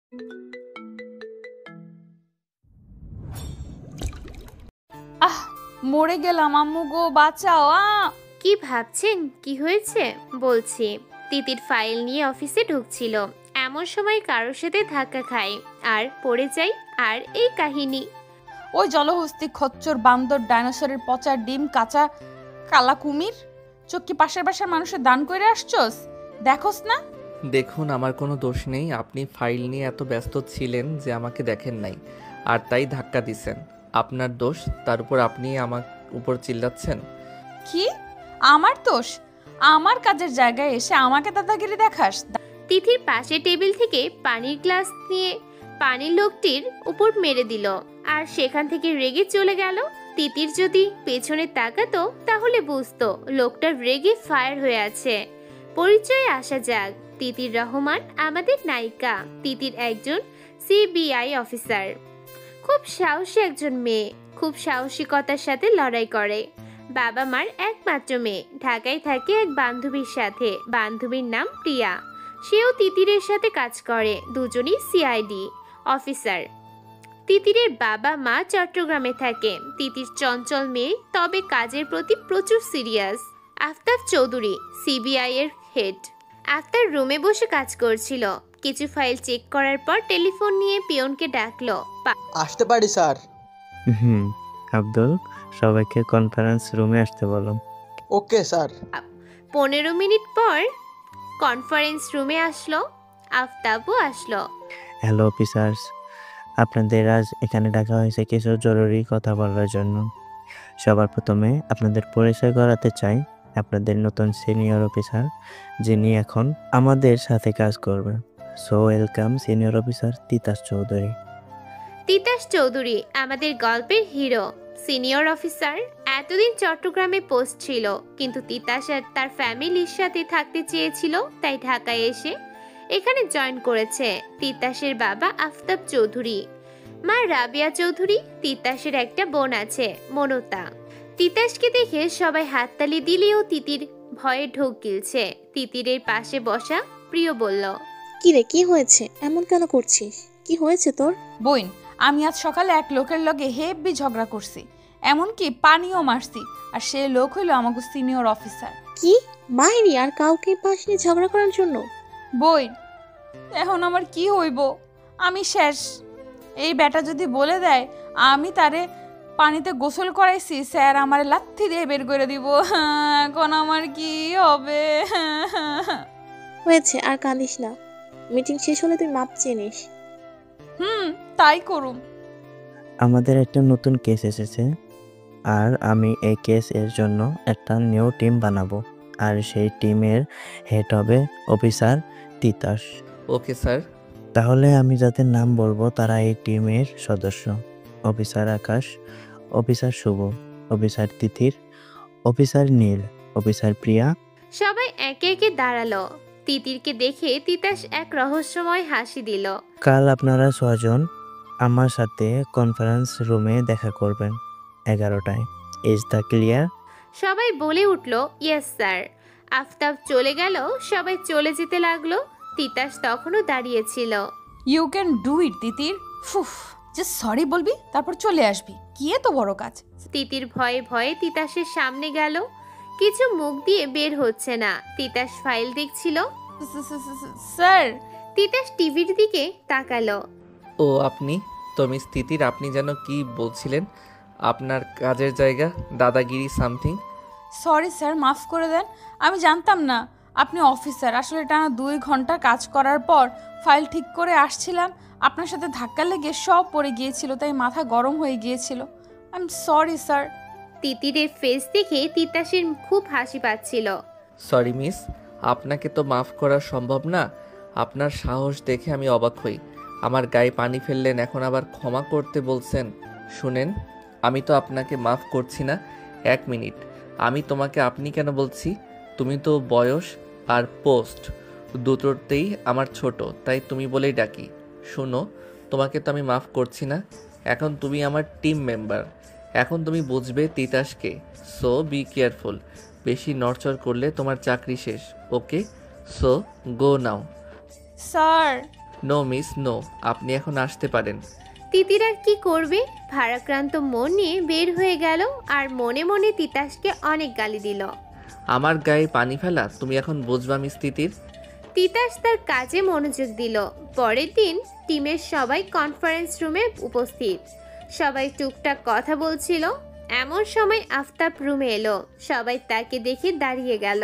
আহ, মরে গেলাম আম্মু গো, বাঁচাও। কি ভাবছেন? কি হয়েছে? বলছি। তিতির ফাইল নিয়ে অফিসে ঢুকছিল, এমন সময় কারোর সাথে ধাক্কা খায় আর পড়ে যায়, আর এই কাহিনী। ওই জলহস্তি, খচ্চর, বান্দর, ডাইনোসরের পচা ডিম, কাঁচা কালা কুমির, চোখ কি পাশের বাসার মানুষের দান করে আসছস? দেখোস না? দেখুন, আমার কোনো দোষ নেই। আপনি ফাইল নিয়ে এত ব্যস্ত ছিলেন যে আমাকে দেখেন নাই, আর তাই ধাক্কা দিছেন। আপনার দোষ, তার উপর আপনি আমার উপর চিল্লাচ্ছেন। কি আমার দোষ? আমার কাজের জায়গায় এসে আমাকে দাদাগিরি দেখাস? তিথির পাশে টেবিল থেকে পানির গ্লাস নিয়ে পানির লোকটির উপর মেরে দিল, আর সেখান থেকে রেগে চলে গেল। তিতির যদি পেছনে তাকাতো তাহলে বুঝতো লোকটার রেগে ফায়ার হয়ে আছে। পরিচয়ে আসা যাক। তিতির রহমান আমাদের নায়িকা। তিতির একজন সিবিআই অফিসার, খুব সাহসী একজন মেয়ে, খুব সাহসিকতার সাথে লড়াই করে। বাবা মার একমাত্র মেয়ে, ঢাকায় থাকে এক বান্ধবীর সাথে। বান্ধবীর নাম প্রিয়া, সেও তিতিরের সাথে কাজ করে। দুজনই সিআইডি অফিসার। তিতিরের বাবা মা চট্টগ্রামে থাকে। তিতির চঞ্চল মেয়ে, তবে কাজের প্রতি প্রচুর সিরিয়াস। আফতাব চৌধুরী সিবিআই এর হেড। আফতার রুমে বসে কাজ করছিল। কিছু ফাইল চেক করার পর টেলিফোন নিয়ে পিয়নকে ডাকলো। আসতে পারি স্যার? আব্দুল, সবাইকে কনফারেন্স রুমে আসতে বলো। Okay sir. 15 মিনিট পর কনফারেন্স রুমে আসলো। আফতাবও আসলো। হ্যালো অফিসার্স, আপনাদের আজ এখানে ডাকা হয়েছে কিছু জরুরি কথা বলার জন্য। সবার প্রথমে আপনাদের পরিচয় করাতে চাই আপনাদের নতুন সিনিয়র অফিসার, যিনি এখন আমাদের সাথে কাজ করবে। So welcome senior officer Titas Chowdhury. Titas Chowdhury আমাদের গল্পের হিরো, সিনিয়র অফিসার। এতদিন চট্টগ্রামে পোস্ট ছিল, কিন্তু তিতাস আর তার ফ্যামিলির সাথে থাকতে চেয়েছিল, তাই ঢাকায় এসে এখানে জয়েন করেছে। তিতাসের বাবা আফতাব চৌধুরী, মা রাবিয়া চৌধুরী। তিতাসের একটা বোন আছে, মনতা। তিতাসকে দেখে সবাই হাততালি দিলেও তিতির ভয়ে ঢোক গিলছে। তিতিরের পাশে বসা প্রিয় বলল, কি রে, কি হয়েছে? এমন কেন করছিস? কি হয়েছে তোর? বইন, আমি আজ সকালে এক লোকের লগে হেব্বি ঝগড়া করছি, এমনকি পানিও মারছি। আর সে লোক হইল আমাকে সিনিয়র অফিসার। কি মাইরি আর কাউকে পাসনি ঝগড়া করার জন্য? বইন, এখন আমার কি হইব? আমি শেষ। এই বেটা যদি বলে দেয় আমি তারে পানিতে গোসল করাইছি, স্যার আমার লাথি দিয়ে বের করে দিব। এখন আমার কি হবে? হয়েছে, আর কাঁদিস না। মিটিং শেষ হলে তুই মাপ চেয়ে নিস। তাই করুম। আমাদের একটা নতুন কেস এসেছে, আর আমি এই কেস এর জন্য একটা নিউ টিম বানাবো, আর সেই টিমের হেড হবে অফিসার তিতাস। Okay sir. তাহলে আমি যাদের নাম বলবো তারা এই টিমের সদস্য: অফিসার আকাশ, অফিসার শুভ, অফিসার তিথির, অফিসার নীল, অফিসার প্রিয়া। সবাই একে একে দাঁড়ালো। তিতিরকে দেখে তিতাস এক রহস্যময় হাসি দিল। কাল আপনারা 6 জন আমার সাথে কনফারেন্স রুমে দেখা করবেন 11টায়। Is the clear? সবাই বলে উঠল, ইয়েস স্যার। আফতাব চলে গেল, সবাই চলে যেতে লাগলো। তিতাস তখনও দাঁড়িয়েছিল। You can do it Titir. ফুফ, জাস্ট সরি বলবি, তারপর চলে আসবি। কি এত বড় কাজ? তিতির ভয়ে ভয়ে তিতাসের সামনে গেল। কিছু মুখ দিয়ে বের হচ্ছে না। তিতাস ফাইল দেখছিল। স্যার। তিতাস টিভির দিকে তাকালো। ও আপনি তো মিস তিতির, আপনি যেন কি বলছিলেন? আপনার কাজের জায়গা, দাদাগিরি সামথিং। সরি স্যার, মাফ করে দেন। আমি জানতাম না আপনি অফিসার। আসলে টানা 2 ঘন্টা কাজ করার পর ফাইল ঠিক করে আসছিলাম, আপনার সাথে ধাক্কা লেগে সব পড়ে গিয়েছিল, তাই মাথা গরম হয়ে গিয়েছিল। I am sorry sir. তিতিরের ফেস দেখে তিতাসের খুব হাসি পাচ্ছিল। সরি মিস, আপনাকে তো মাফ করা সম্ভব না। আপনার সাহস দেখে আমি অবাক হই। আমার গায়ে পানি ফেললেন, এখন আবার ক্ষমা করতে বলছেন। শুনেন, আমি তো আপনাকে মাফ করছি না। 1 মিনিট, আমি তোমাকে আপনি কেন বলছি? তুমি তো বয়স আর পোস্ট দুটোতেই আমার ছোট, তাই তুমি বলেই ডাকি। শুনো, তোমাকে তো আমি মাফ করছি না। এখন তুমি আমার টিম মেম্বার। এখন তুমি বুঝবে তিতাসকে। So be careful. বেশি নড়চড় করলে তোমার চাকরি শেষ। ওকে, সো গো নাও। স্যার। নো মিস নো, আপনি এখন আসতে পারেন। তিতির আর কি করবে, ভারাক্রান্ত মন নিয়ে বের হয়ে গেল আর মনে মনে তিতাসকে অনেক গালি দিল। আমার গায়ে পানি ফেলা তুমি এখন বুঝবা মিস তিতির। তিতাস তার কাজে মনোযোগ দিল। পরের দিন টিমের সবাই কনফারেন্স রুমে উপস্থিত। সবাই টুকটাক কথা বলছিল। এমন সময় আফতাব রুমে এলো। সবাই তাকে দেখে দাঁড়িয়ে গেল।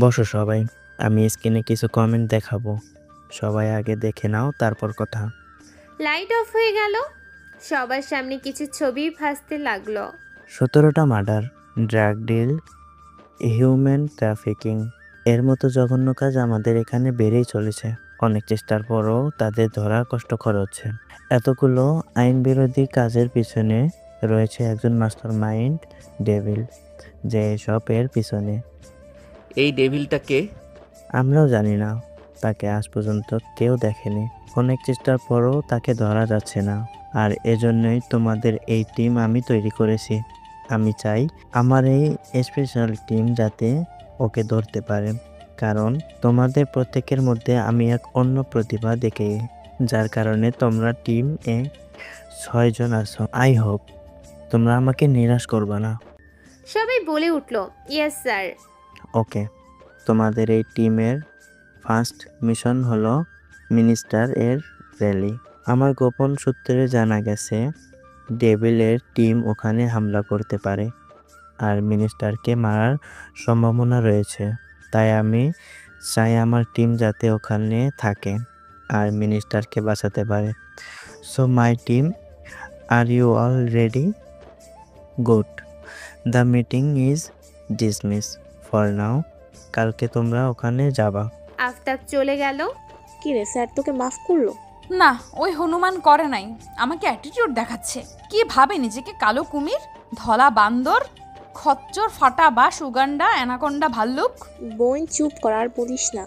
বসো সবাই, আমি স্ক্রিনে কিছু কমেন্ট দেখাবো, সবাই আগে দেখে নাও তারপর কথা। লাইট অফ হয়ে গেল। সবার সামনে কিছু ছবি ভাসতে লাগলো। 17টা murder, drug deal, human trafficking, এর মতো জঘন্য কাজ আমাদের এখানে বেড়েই চলেছে। অনেক চেষ্টার পরও তাদের ধরা কষ্টকর হচ্ছে। এতগুলো আইন বিরোধী কাজের পিছনে রয়েছে একজন মাস্টার মাইন্ড, ডেভিল, যে এসব এর পিছনে। এই ডেভিলটাকে আমরাও জানি না, তাকে আজ পর্যন্ত কেউ দেখেনি। অনেক চেষ্টার পরও তাকে ধরা যাচ্ছে না, আর এজন্যই তোমাদের এই টিম আমি তৈরি করেছি। আমি চাই আমার এই স্পেশাল টিম যাতে ওকে ধরতে পারে, কারণ তোমাদের প্রত্যেকের মধ্যে আমি এক অন্য প্রতিভা দেখি, যার কারণে তোমরা টিম এ 6 জন আছো। আই হোপ তোমরা আমাকে নিরাশ করবে না। সবাই বলে উঠল, ইয়েস স্যার। ওকে, তোমাদের এই টিমের ফার্স্ট মিশন হলো মিনিস্টার এর র্যালি। আমার গোপন সূত্রে জানা গেছে ডেভিলের টিম ওখানে হামলা করতে পারে আর মিনিস্টারকে মারার সম্ভাবনা রয়েছে। তাই আমি চাই আমার টিম যাতে ওখানে থাকে আর মিনিস্টারকে বাঁচাতে পারে। So my team, are you all ready? Good, the meeting is dismiss for now. কালকে তোমরা ওখানে যাবা। আফতাব চলে গেল। কি রে, স্যার তোকে মাফ করলো? না, ওই হনুমান করে নাই, আমাকে অ্যাটিটিউড দেখাচ্ছে। কি ভাবে নিজেকে, কালো কুমির, ধলা বান্দর, খচ্চর, ফাটা বাস, উগান্ডা, অ্যানাকোন্ডা, ভাল্লুক। বোন চুপ কর, আর বলিস না।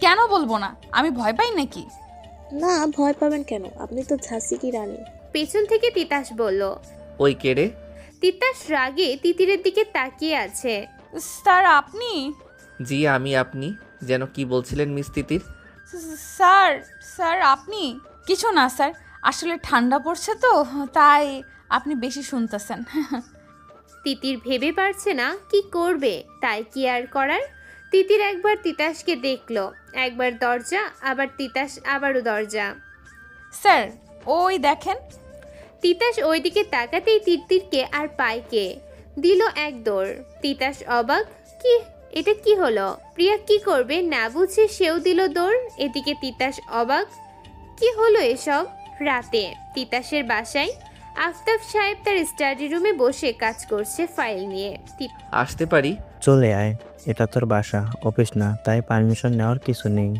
কেন বলবো না? আমি ভয় পাই নাকি? না, ভয় পাবেন কেন, আপনি তো ঝাঁসি কি রানী। পেছন থেকে তিতাস বলল। ওই কেড়ে? তিতাস রাগে তিতিরের দিকে তাকিয়ে আছে। স্যার আপনি? জি আমি। আপনি যেন কি বলছিলেন মিস তিতির? স্যার স্যার আপনি? কিছু না স্যার, আসলে ঠান্ডা পড়ছে তো, তাই আপনি বেশি শুনতেছেন। তিতির ভেবে পারছে না কি করবে, তাই কি আর করার। তিতির একবার তিতাসকে দেখলো, একবার দরজা, আবার তিতাস, আবারও দরজা। স্যার ওই দেখেন। তিতাস ওইদিকে তাকাতেই তিতিরকে আর পাইকে দিল এক দৌড়। তিতাস অবাক, কি এটা কি হলো? প্রিয়া কি করবে না বুঝে সেও দিল দৌড়। এদিকে তিতাস অবাক, কি হলো এসব? রাতে তিতাসের বাসায় আফতাব সাহেব তার স্টাডি রুমে বসে কাজ করছে ফাইল নিয়ে। আসতে পারি? চলে আয়, এটা তোর বাসা, অফিস না, তাই পারমিশন নেওয়ার কিছু নেই,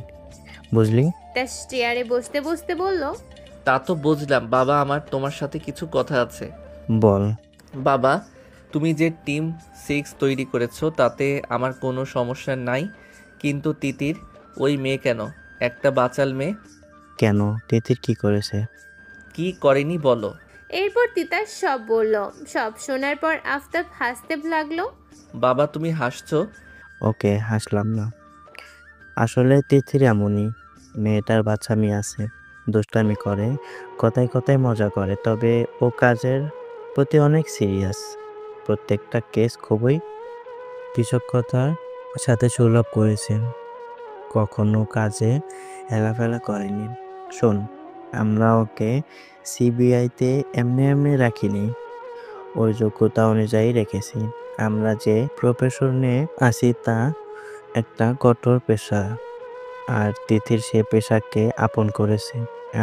বুঝলি? তিতাস চেয়ারে বসতে বসতে বলল, তা তো বুঝলাম বাবা, আমার তোমার সাথে কিছু কথা আছে। বল। বাবা, তুমি যে টিম 6 তৈরি করেছো তাতে আমার কোনো সমস্যা নাই, কিন্তু তিতির ওই মেয়ে কেন? একটা বাচাল মেয়ে। কেন, তিতির কি করেছে? কি করেনি বলো। এরপর তিতাস সব বলল। সব শোনার পর আফতাব হাসতে লাগলো। বাবা তুমি হাসছো? ওকে, হাসলাম না। আসলে তিতির এমনই, মেয়েটার বাচ্চামি আছে, দুষ্টামি করে, কথায় কথায় মজা করে, তবে ও কাজের প্রতি অনেক সিরিয়াস। প্রত্যেকটা কেস খুবই কৃতজ্ঞতার সাথে সুলভ করেছেন, কখনো কাজে হেলাফেলা করেনি। শোন, আমরা ওকে সিবিআইতে এমনি এমনি রাখিনি, ওর যোগ্যতা অনুযায়ী রেখেছি। আমরা যে প্রফেশনে আছি তা একটা কঠোর পেশা, আর তিথির সে পেশাকে আপন করেছে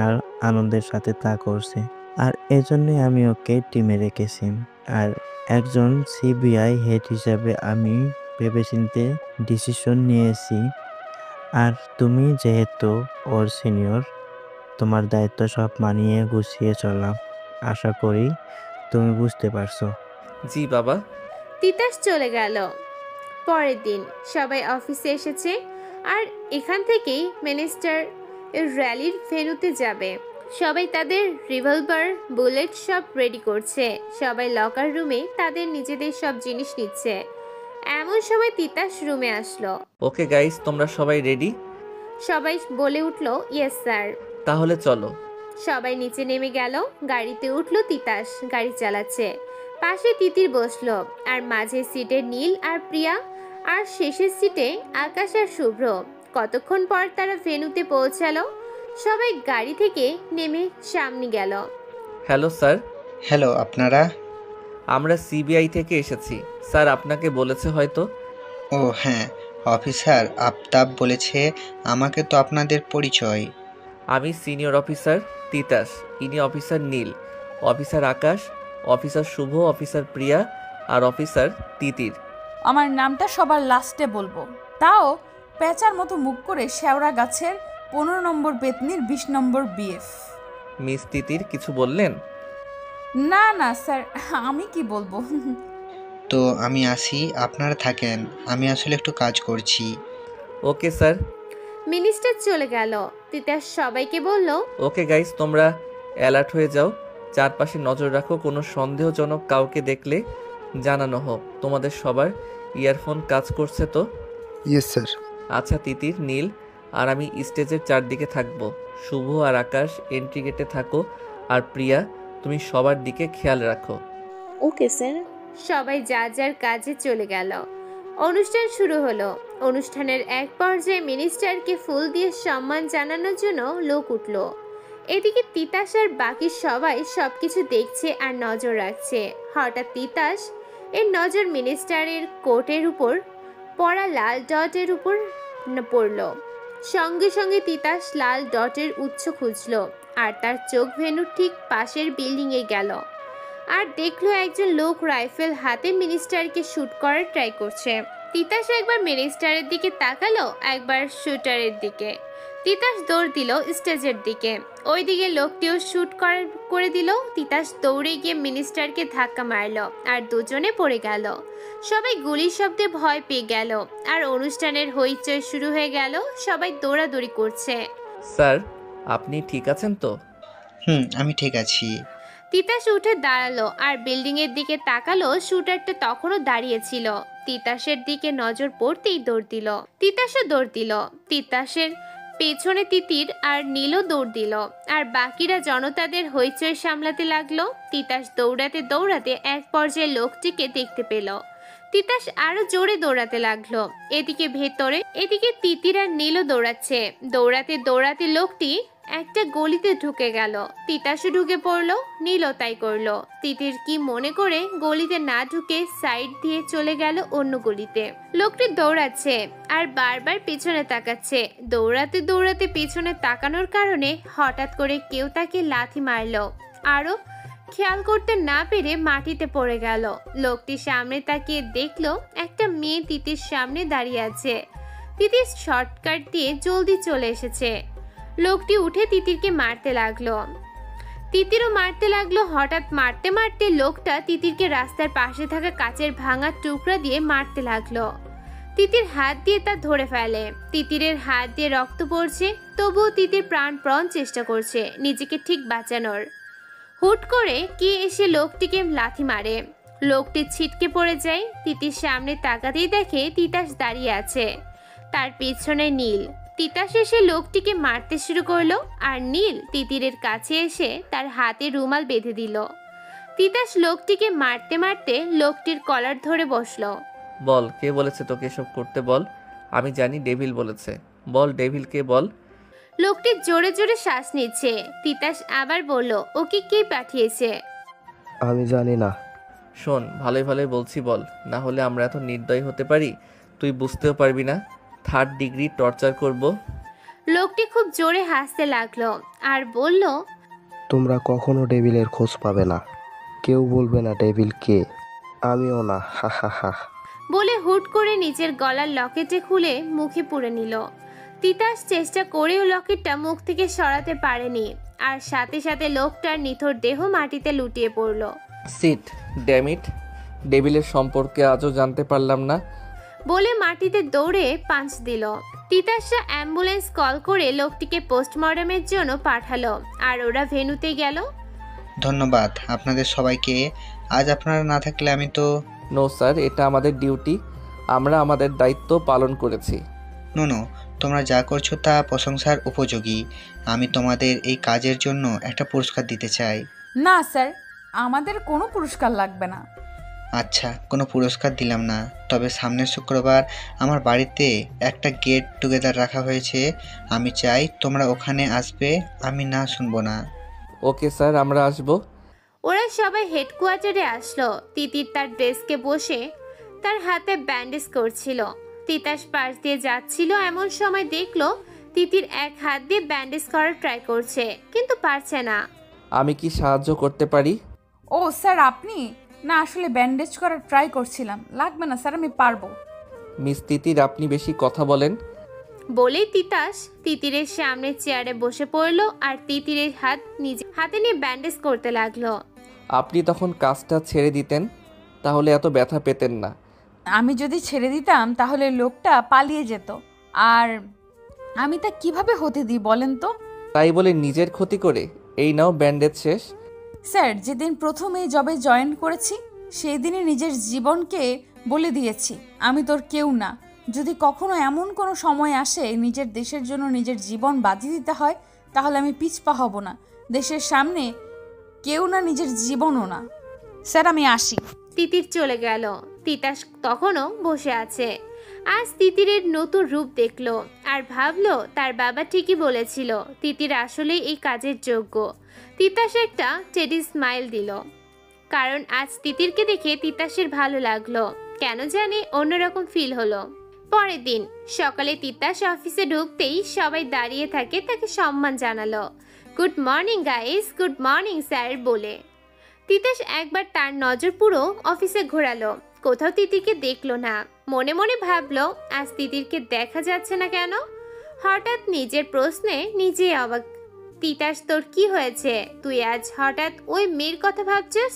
আর আনন্দের সাথে তা করছে, আর এজন্যই আমি ওকে টিমে রেখেছি। আর একজন সিবিআই হেড হিসাবে আমি ভেবেচিন্তে ডিসিশন নিয়েছি। আর তুমি যেহেতু ওর সিনিয়র, তোমার দায়িত্ব সব মানিয়ে গুছিয়ে চলা। আশা করি তুমি বুঝতে পারছো। জি বাবা। তিতাস চলে গেল। পরের দিন সবাই অফিসে এসেছে আর এখান থেকেই মিনিস্টার র্যালির ভেন্যুতে যাবে। সবাই তাদের রিভলভার, বুলেট সব রেডি করছে। সবাই লকার রুমে তাদের নিজেদের সব জিনিস নিচ্ছে। এমন সময় তিতাস রুমে আসলো। ওকে গাইস, তোমরা সবাই রেডি? সবাই বলে উঠল, ইয়েস স্যার। তাহলে চলো। সবাই নিচে নেমে গেল। গাড়িতে উঠলো তিতাস, গাড়ি চালাচ্ছে। পাশে তিতির বসলো, আর মাঝের সিটে নীল আর প্রিয়া, আর শেষের সিটে আকাশ আর শুভ্র। কতক্ষণ পর তারা ভেন্যুতে পৌঁছালো। সবাই গাড়ি থেকে নেমে সামনে গেল। Hello sir. হ্যালো, আপনারা? আমরা সিবিআই থেকে এসেছি। স্যার আপনাকে বলেছে হয়তো। ও হ্যাঁ, অফিসার আফতাব বলেছে আমাকে তো আপনাদের পরিচয়। আমি সিনিয়র অফিসার তিতাস, ইনি অফিসার নীল, অফিসার আকাশ, অফিসার শুভ, অফিসার প্রিয়া আর অফিসার তিতির। আমার নামটা সবার লাস্টে বলবো, তাও পেঁচার মতো মুখ করে শেওড়া গাছের 15 নম্বর পেতনির 20 নম্বর বিএফ। মিস তিতির কিছু বললেন? না না স্যার, আমি কি বলবো। তো আমি আসি, আপনারা থাকেন, আমি আসলে একটু কাজ করছি। Okay sir. মিনিস্টার চলে গেল। তিতাস সবাইকে বলল, ওকে গাইস, তোমরা অ্যালার্ট হয়ে যাও, চারপাশে নজর রাখো, কোনো সন্দেহজনক কাউকে দেখলে জানানো হোক। তোমাদের সবার ইয়ারফোন কাজ করছে তো? Yes sir. আচ্ছা তিতির, নীল আর আমি স্টেজের চারদিকে থাকবো, শুভ আর আকাশ এন্ট্রি গেটে থাকো, আর প্রিয়া তুমি সবার দিকে খেয়াল রাখো। Okay sir. সবাই যার যার কাজে চলে গেল। অনুষ্ঠান শুরু হলো। অনুষ্ঠানের এক পর্যায়ে মিনিস্টারকে ফুল দিয়ে সম্মান জানানোর জন্য লোক উঠল। এদিকে তিতাস আর বাকি সবাই সবকিছু দেখছে আর নজর রাখছে। হঠাৎ তিতাস এর নজর মিনিস্টারের কোটের উপর পরা লাল ডটের উপর পড়ল। সঙ্গে সঙ্গে তিতাস লাল ডটের উৎস খুঁজল, আর তার চোখ ভেন্যুর ঠিক পাশের বিল্ডিংয়ে গেল, আর দেখলো একজন লোক রাইফেল হাতে মিনিস্টারকে শুট করার ট্রাই করছে। তিতাস একবার মিনিস্টারের দিকে তাকালো, একবার শুটারের দিকে। তিতাস দৌড় দিল স্টেজের দিকে। ওইদিকে লোকটিও শুট করে দিল। তিতাস দৌড়ে গিয়ে মিনিস্টারকে ধাক্কা মারলো, আর দুজনে পড়ে গেল। সবাই গুলির শব্দে ভয় পেয়ে গেল, আর অনুষ্ঠানের হইচই শুরু হয়ে গেল। সবাই দৌড়াদৌড়ি করছে। স্যার আপনি ঠিক আছেন তো? আমি ঠিক আছি। তিতাস উঠে দাঁড়ালো আর বিল্ডিং এর দিকে তাকালো। শুটারটা তখনও দাঁড়িয়ে ছিল। তিতাসের দিকে নজর পড়তেই দৌড় দিল। তিতাসও দৌড় দিল। তিতাসের পেছনে তিতির আর নীলও দৌড় দিল, আর বাকিরা জনতাদের হইচই সামলাতে লাগলো। তিতাস দৌড়াতে দৌড়াতে এক পর্যায়ে লোকটিকে দেখতে পেল। তিতাস আরো জোরে দৌড়াতে লাগলো। এদিকে ভেতরে এদিকে তিতির আর নীলও দৌড়াচ্ছে। দৌড়াতে দৌড়াতে লোকটি একটা গলিতে ঢুকে গেল। তিতাসও ঢুকে পড়লো, নীলও তাই করলো। তিতির কি মনে করে গলিতে না ঢুকে সাইড দিয়ে চলে গেল অন্য গলিতে। লোকটি দৌড়াচ্ছে আর বারবার পেছনে তাকাচ্ছে। দৌড়াতে দৌড়াতে পেছনে তাকানোর কারণে হঠাৎ করে কেউ তাকে লাথি মারলো, আরো খেয়াল করতে না পেরে মাটিতে পড়ে গেল। লোকটি সামনে তাকিয়ে দেখলো একটা মেয়ে তিতির সামনে দাঁড়িয়ে আছে। তিতির শর্টকাট দিয়ে জলদি চলে এসেছে। লোকটি উঠে তিতিরকে মারতে লাগলো। তিতিরও মারতে লাগলো। হঠাৎ মারতে মারতে লোকটা তিতিরকে রাস্তার পাশে থাকা কাচের ভাঙা টুকরা দিয়ে মারতে লাগলো। তিতির হাত দিয়ে তা ধরে ফেলে। তিতিরের হাত দিয়ে রক্ত পড়ছে, তবুও তিতির প্রাণপণ চেষ্টা করছে নিজেকে ঠিক বাঁচানোর। হুট করে কে এসে লোকটিকে লাথি মারে। লোকটি ছিটকে পড়ে যায়। তিতির সামনে তাকাতেই দেখে তিতাস দাঁড়িয়ে আছে, তার পিছনে নীল। তিতাস এসে লোকটিকে মারতে শুরু করলো, আর নীল তিতিরের কাছে এসে তার হাতে রুমাল বেঁধে দিল। তিতাস লোকটিকে মারতে মারতে লোকটির কলার ধরে বসলো। বল, কে বলেছে তোকে এসব করতে? বল। আমি জানি ডেভিল বলেছে। বল, ডেভিলকে বল। লোকটি জোরে জোরে শ্বাস নিচ্ছে। তিতাস আবার বলল, ওকে কে পাঠিয়েছে? আমি জানি না। শোন, ভালোই ভালোই বলছি বল, না হলে আমরা এত নির্দয় হতে পারি তুই বুঝতেও পারবি না। 3rd ডিগ্রি টর্চার করব। লোকটি খুব জোরে হাসতে লাগলো আর বলল, তোমরা কখনো ডেভিলের খোঁজ পাবে না, কেউ বলবে না ডেভিল কে, আমিও না, হা হা হা। বলে হুট করে নিজের গলার লকেটে খুলে মুখে পুরে নিল। তিতাস চেষ্টা করেও লকেটটা মুখ থেকে সরাতে পারেনি, আর সাথে সাথে লোকটার নিথর দেহ মাটিতে লুটিয়ে পড়ল। সিট, ড্যামিট, ডেভিলের সম্পর্কে আজও জানতে পারলাম না। বলে মাটিতে দৌড়ে পাঁচ দিল। তিতাসরা অ্যাম্বুলেন্স কল করে লোকটিকে পোস্টমর্টমের জন্য পাঠালো, আর ওরা ভেন্যুতে গেল। ধন্যবাদ আপনাদের সবাইকে। আজ আপনারা না থাকলে আমি তো... নো স্যার, এটা আমাদের ডিউটি, আমরা আমাদের দায়িত্ব পালন করেছি। নো, তোমরা যা করছো তা প্রশংসার উপযোগী। আমি তোমাদের এই কাজের জন্য একটা পুরস্কার দিতে চাই। না স্যার, আমাদের কোনো পুরস্কার লাগবে না। আচ্ছা, কোনো পুরস্কার দিলাম না, তবে সামনের শুক্রবার আমার বাড়িতে একটা গেট টুগেদার রাখা হয়েছে। আমি চাই তোমরা ওখানে আসবে। আমি না শুনবো না। ওকে স্যার, আমরা আসবো। ওরা সবাই হেডকোয়ার্টারে আসলো। তিতির তার ডেস্কে বসে তার হাতে ব্যান্ডেজ করছিল। তিতাস পাশ দিয়ে যাচ্ছিল, এমন সময় দেখলো তিতির এক হাত দিয়ে ব্যান্ডেজ করার ট্রাই করছে, কিন্তু পারছে না। আমি কি সাহায্য করতে পারি? ও স্যার, আপনি? না, আসলে ব্যান্ডেজ করার ট্রাই করছিলাম। লাগবে না স্যার, আমি পারবো। মিস তিতির, আপনি বেশি কথা বলেন। বলেই তিতাস তিতিরের সামনে চেয়ারে বসে পড়লো আর তিতিরের হাত নিজে হাতে নিয়ে ব্যান্ডেজ করতে লাগলো। আপনি তখন কাজটা ছেড়ে দিতেন, তাহলে এত ব্যথা পেতেন না। আমি যদি ছেড়ে দিতাম তাহলে লোকটা পালিয়ে যেত, আর আমি তা কিভাবে হতে দিই বলেন তো? তাই বলে নিজের ক্ষতি করে? এই নাও ব্যান্ডেজ শেষ। স্যার, যেদিন প্রথম এই জবে জয়েন করেছি সেই দিনই নিজের জীবনকে বলে দিয়েছি আমি তোর কেউ না। যদি কখনো এমন কোনো সময় আসে নিজের দেশের জন্য নিজের জীবন বাজি দিতে হয়, তাহলে আমি পিছপা হব না। দেশের সামনে কেউ না, নিজের জীবনও না। স্যার, আমি আসি। তিতির চলে গেল। তিতাস তখনও বসে আছে। আজ তিতিরের নতুন রূপ দেখলো আর ভাবলো তার বাবা ঠিকই বলেছিল, তিতির আসলেই এই কাজের যোগ্য। তিতাস একটা টেডি স্মাইল দিল, কারণ আজ তিতিরকে দেখে তিতাসের ভালো লাগলো। কেন জানি অন্যরকম ফিল হলো। পরের দিন সকালে তিতাস অফিসে ঢুকতেই সবাই দাঁড়িয়ে থাকে তাকে সম্মান জানালো। Good morning guys, good morning sir বলে। তিতাস একবার তার নজর পুরো অফিসে ঘোরালো, কোথাও তিতিরকে দেখলো না। মনে মনে ভাবলো আজ তিতিরকে দেখা যাচ্ছে না কেন। হঠাৎ নিজের প্রশ্নে নিজেই অবাক। তিতাস, তোর কি হয়েছে? তুই আজ হঠাৎ ওই মেয়ের কথা ভাবছিস?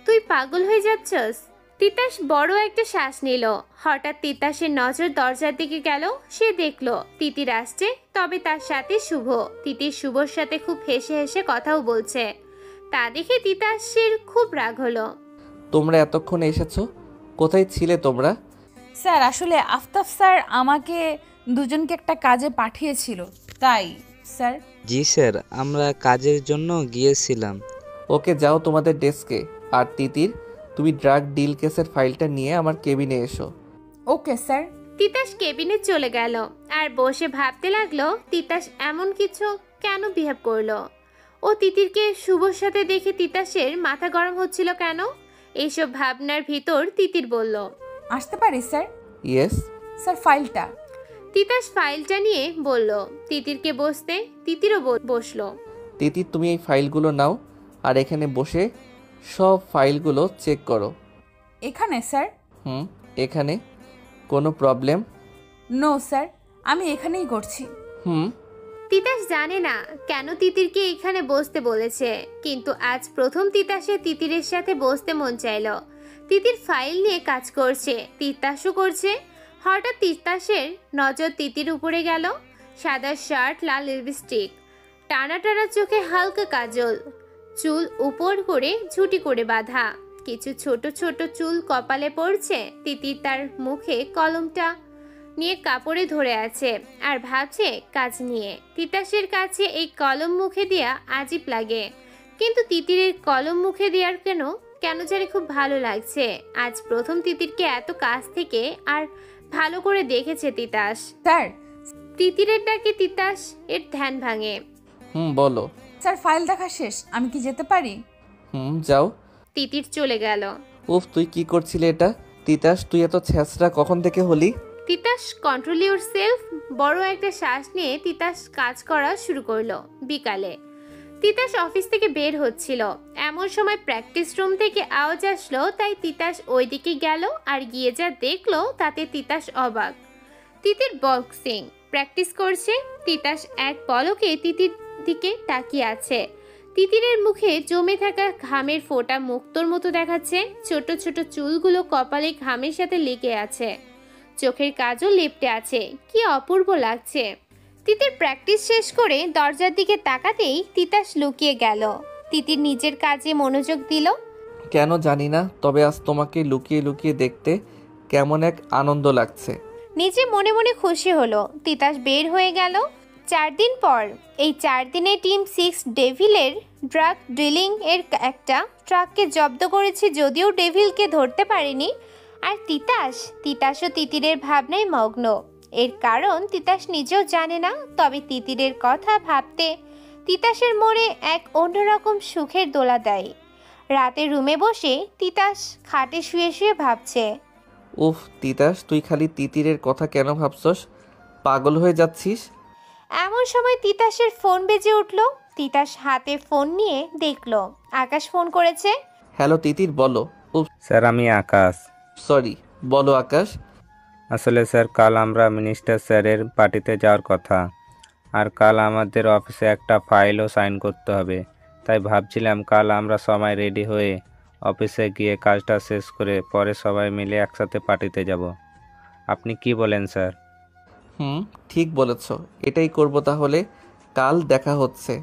তুই পাগল হয়ে যাচ্ছস? তিতাস বড় একটা শ্বাস নিল। হঠাৎ তিতাসের নজর দরজার দিকে গেল। সে দেখলো তিতির আসছে, তবে তার সাথে শুভ। তিতির শুভর সাথে খুব হেসে হেসে কথাও বলছে। তা দেখে তিতাসের খুব রাগ হলো। তোমরা এতক্ষণে এসেছো? কোথায় ছিলে তোমরা? স্যার, আসলে আফতাব স্যার আমাকে দুজনকে একটা কাজে পাঠিয়েছিল, তাই স্যার। জি স্যার, আমরা কাজের জন্য গিয়েছিলাম। ওকে, যাও তোমাদের ডেস্কে। আর তিতির, তুমি ড্রাগ ডিল কেসের ফাইলটা নিয়ে আমার কেবিনে এসো। Okay sir. তিতাস কেবিনে চলে গেল আর বসে ভাবতে লাগলো তিতাস এমন কিছু কেন বিহেভ করলো। ও তিতিরকে শুভর সাথে দেখে তিতাসের মাথা গরম হচ্ছিল কেন। এইসব ভাবনার ভিতর তিতির বলল, আসতে পারি স্যার? ইয়েস। স্যার, ফাইলটা। তিতাস ফাইলটা নিয়ে বলল তিতিরকে বসতে। তিতিরও বসলো। তিতির, তুমি এই ফাইলগুলো নাও আর এখানে বসে সব ফাইলগুলো চেক করো। এখানে স্যার? এখানে। কোনো প্রবলেম? নো স্যার, আমি এখানেই করছি। তিতাস জানে না কেন তিতিরকে এখানে বসতে বলেছে, কিন্তু আজ প্রথম তিতাসে তিতিরের সাথে বসতে মন চাইলো। তিতির ফাইল নিয়ে কাজ করছে, তিতাসও করছে। হঠাৎ তিতাসের নজর তিতির উপরে গেল। সাদা শার্ট, লাল লিপস্টিক, টানা টানা চোখে হালকা কাজল, চুল উপর করে ঝুটি করে বাঁধা, কিছু ছোট ছোট চুল কপালে পড়ছে। তিতির তার মুখে কলমটা নিয়ে কাপড়ে ধরে আছে আর ভাবছে কাজ নিয়ে। তিতাসের কাছে এই কলম মুখে দেয়া আজীব লাগে, কিন্তু তিতিরের কলম মুখে দেওয়ার কেন জানি খুব ভালো লাগছে। আজ প্রথম তিতিরকে এত কাছ থেকে আর ভালো করে দেখেছে তিতাস। স্যার। তিতিরের ডাকে তিতাস এর ধ্যান ভাঙে। বলো। স্যার, ফাইল দেখা শেষ, আমি কি যেতে পারি? যাও। তিতির চলে গেল। উফ, তুই কি করছিলি এটা? তিতাস, তুই এত ছেঁচড়া কখন থেকে হলি? Titas control yourself. বড় একটা শ্বাস নিয়ে তিতাস কাজ করা শুরু করলো। বিকালে তিতাস অফিস থেকে বের হচ্ছিল, এমন সময় প্র্যাকটিস রুম থেকে আওয়াজ আসলো। তাই তিতাস ওইদিকে গেল আর গিয়ে যা দেখলো তাতে তিতাস অবাক। তিতির বক্সিং প্র্যাকটিস করছে। তিতাস এক পলকে তিতির দিকে তাকিয়ে আছে। তিতিরের মুখে জমে থাকা ঘামের ফোঁটা মুক্তোর মতো দেখাচ্ছে। ছোট ছোট চুলগুলো কপালে ঘামের সাথে লেগে আছে, চোখের কাজও লেপটে আছে। কি অপূর্ব লাগছে। তিতির প্র্যাকটিস শেষ করে দরজার দিকে তাকাতেই তিতাস লুকিয়ে গেল। তিতির নিজের কাজে মনোযোগ দিল। কেন জানি না, তবে আজ তোমাকে লুকিয়ে লুকিয়ে দেখতে কেমন এক আনন্দ লাগছে। নিজে মনে মনে খুশি হলো। তিতাস বের হয়ে গেল 4 দিন পর। এই 4 দিনে টিম 6 ডেভিলের ড্রাগ ডিলিং এর একটা ট্রাককে জব্দ করেছে, যদিও ডেভিলকে ধরতে পারেনি। আর তিতাসও তিতিরের ভাবনায় মগ্ন। এর কারণ তিতাস নিজেও জানে না, তবে তিতিরের কথা ভাবতে তিতাসের মনে এক অন্যরকম সুখের দোলা দেয়। রাতে রুমে বসে তিতাস খাটে শুয়ে শুয়ে ভাবছে। উফ তিতাস, তুই খালি তিতিরের কথা কেন ভাবছস? পাগল হয়ে যাচ্ছিস? এমন সময় তিতাসের ফোন বেজে উঠল। তিতাস হাতে ফোন নিয়ে দেখলো আকাশ ফোন করেছে। হ্যালো তিতির, বলো। উফ স্যার আমি আকাশ। সরি, বলো আকাশ। আসলে স্যার কাল আমরা মিনিস্টার স্যারের পার্টিতে যাওয়ার কথা, আর কাল আমাদের অফিসে একটা ফাইলও সাইন করতে হবে। তাই ভাবছিলাম কাল আমরা সবাই রেডি হয়ে অফিসে গিয়ে কাজটা শেষ করে পরে সবাই মিলে একসাথে পার্টিতে যাব। আপনি কি বলেন স্যার? ঠিক বলেছ, এটাই করব তাহলে। কাল দেখা হচ্ছে।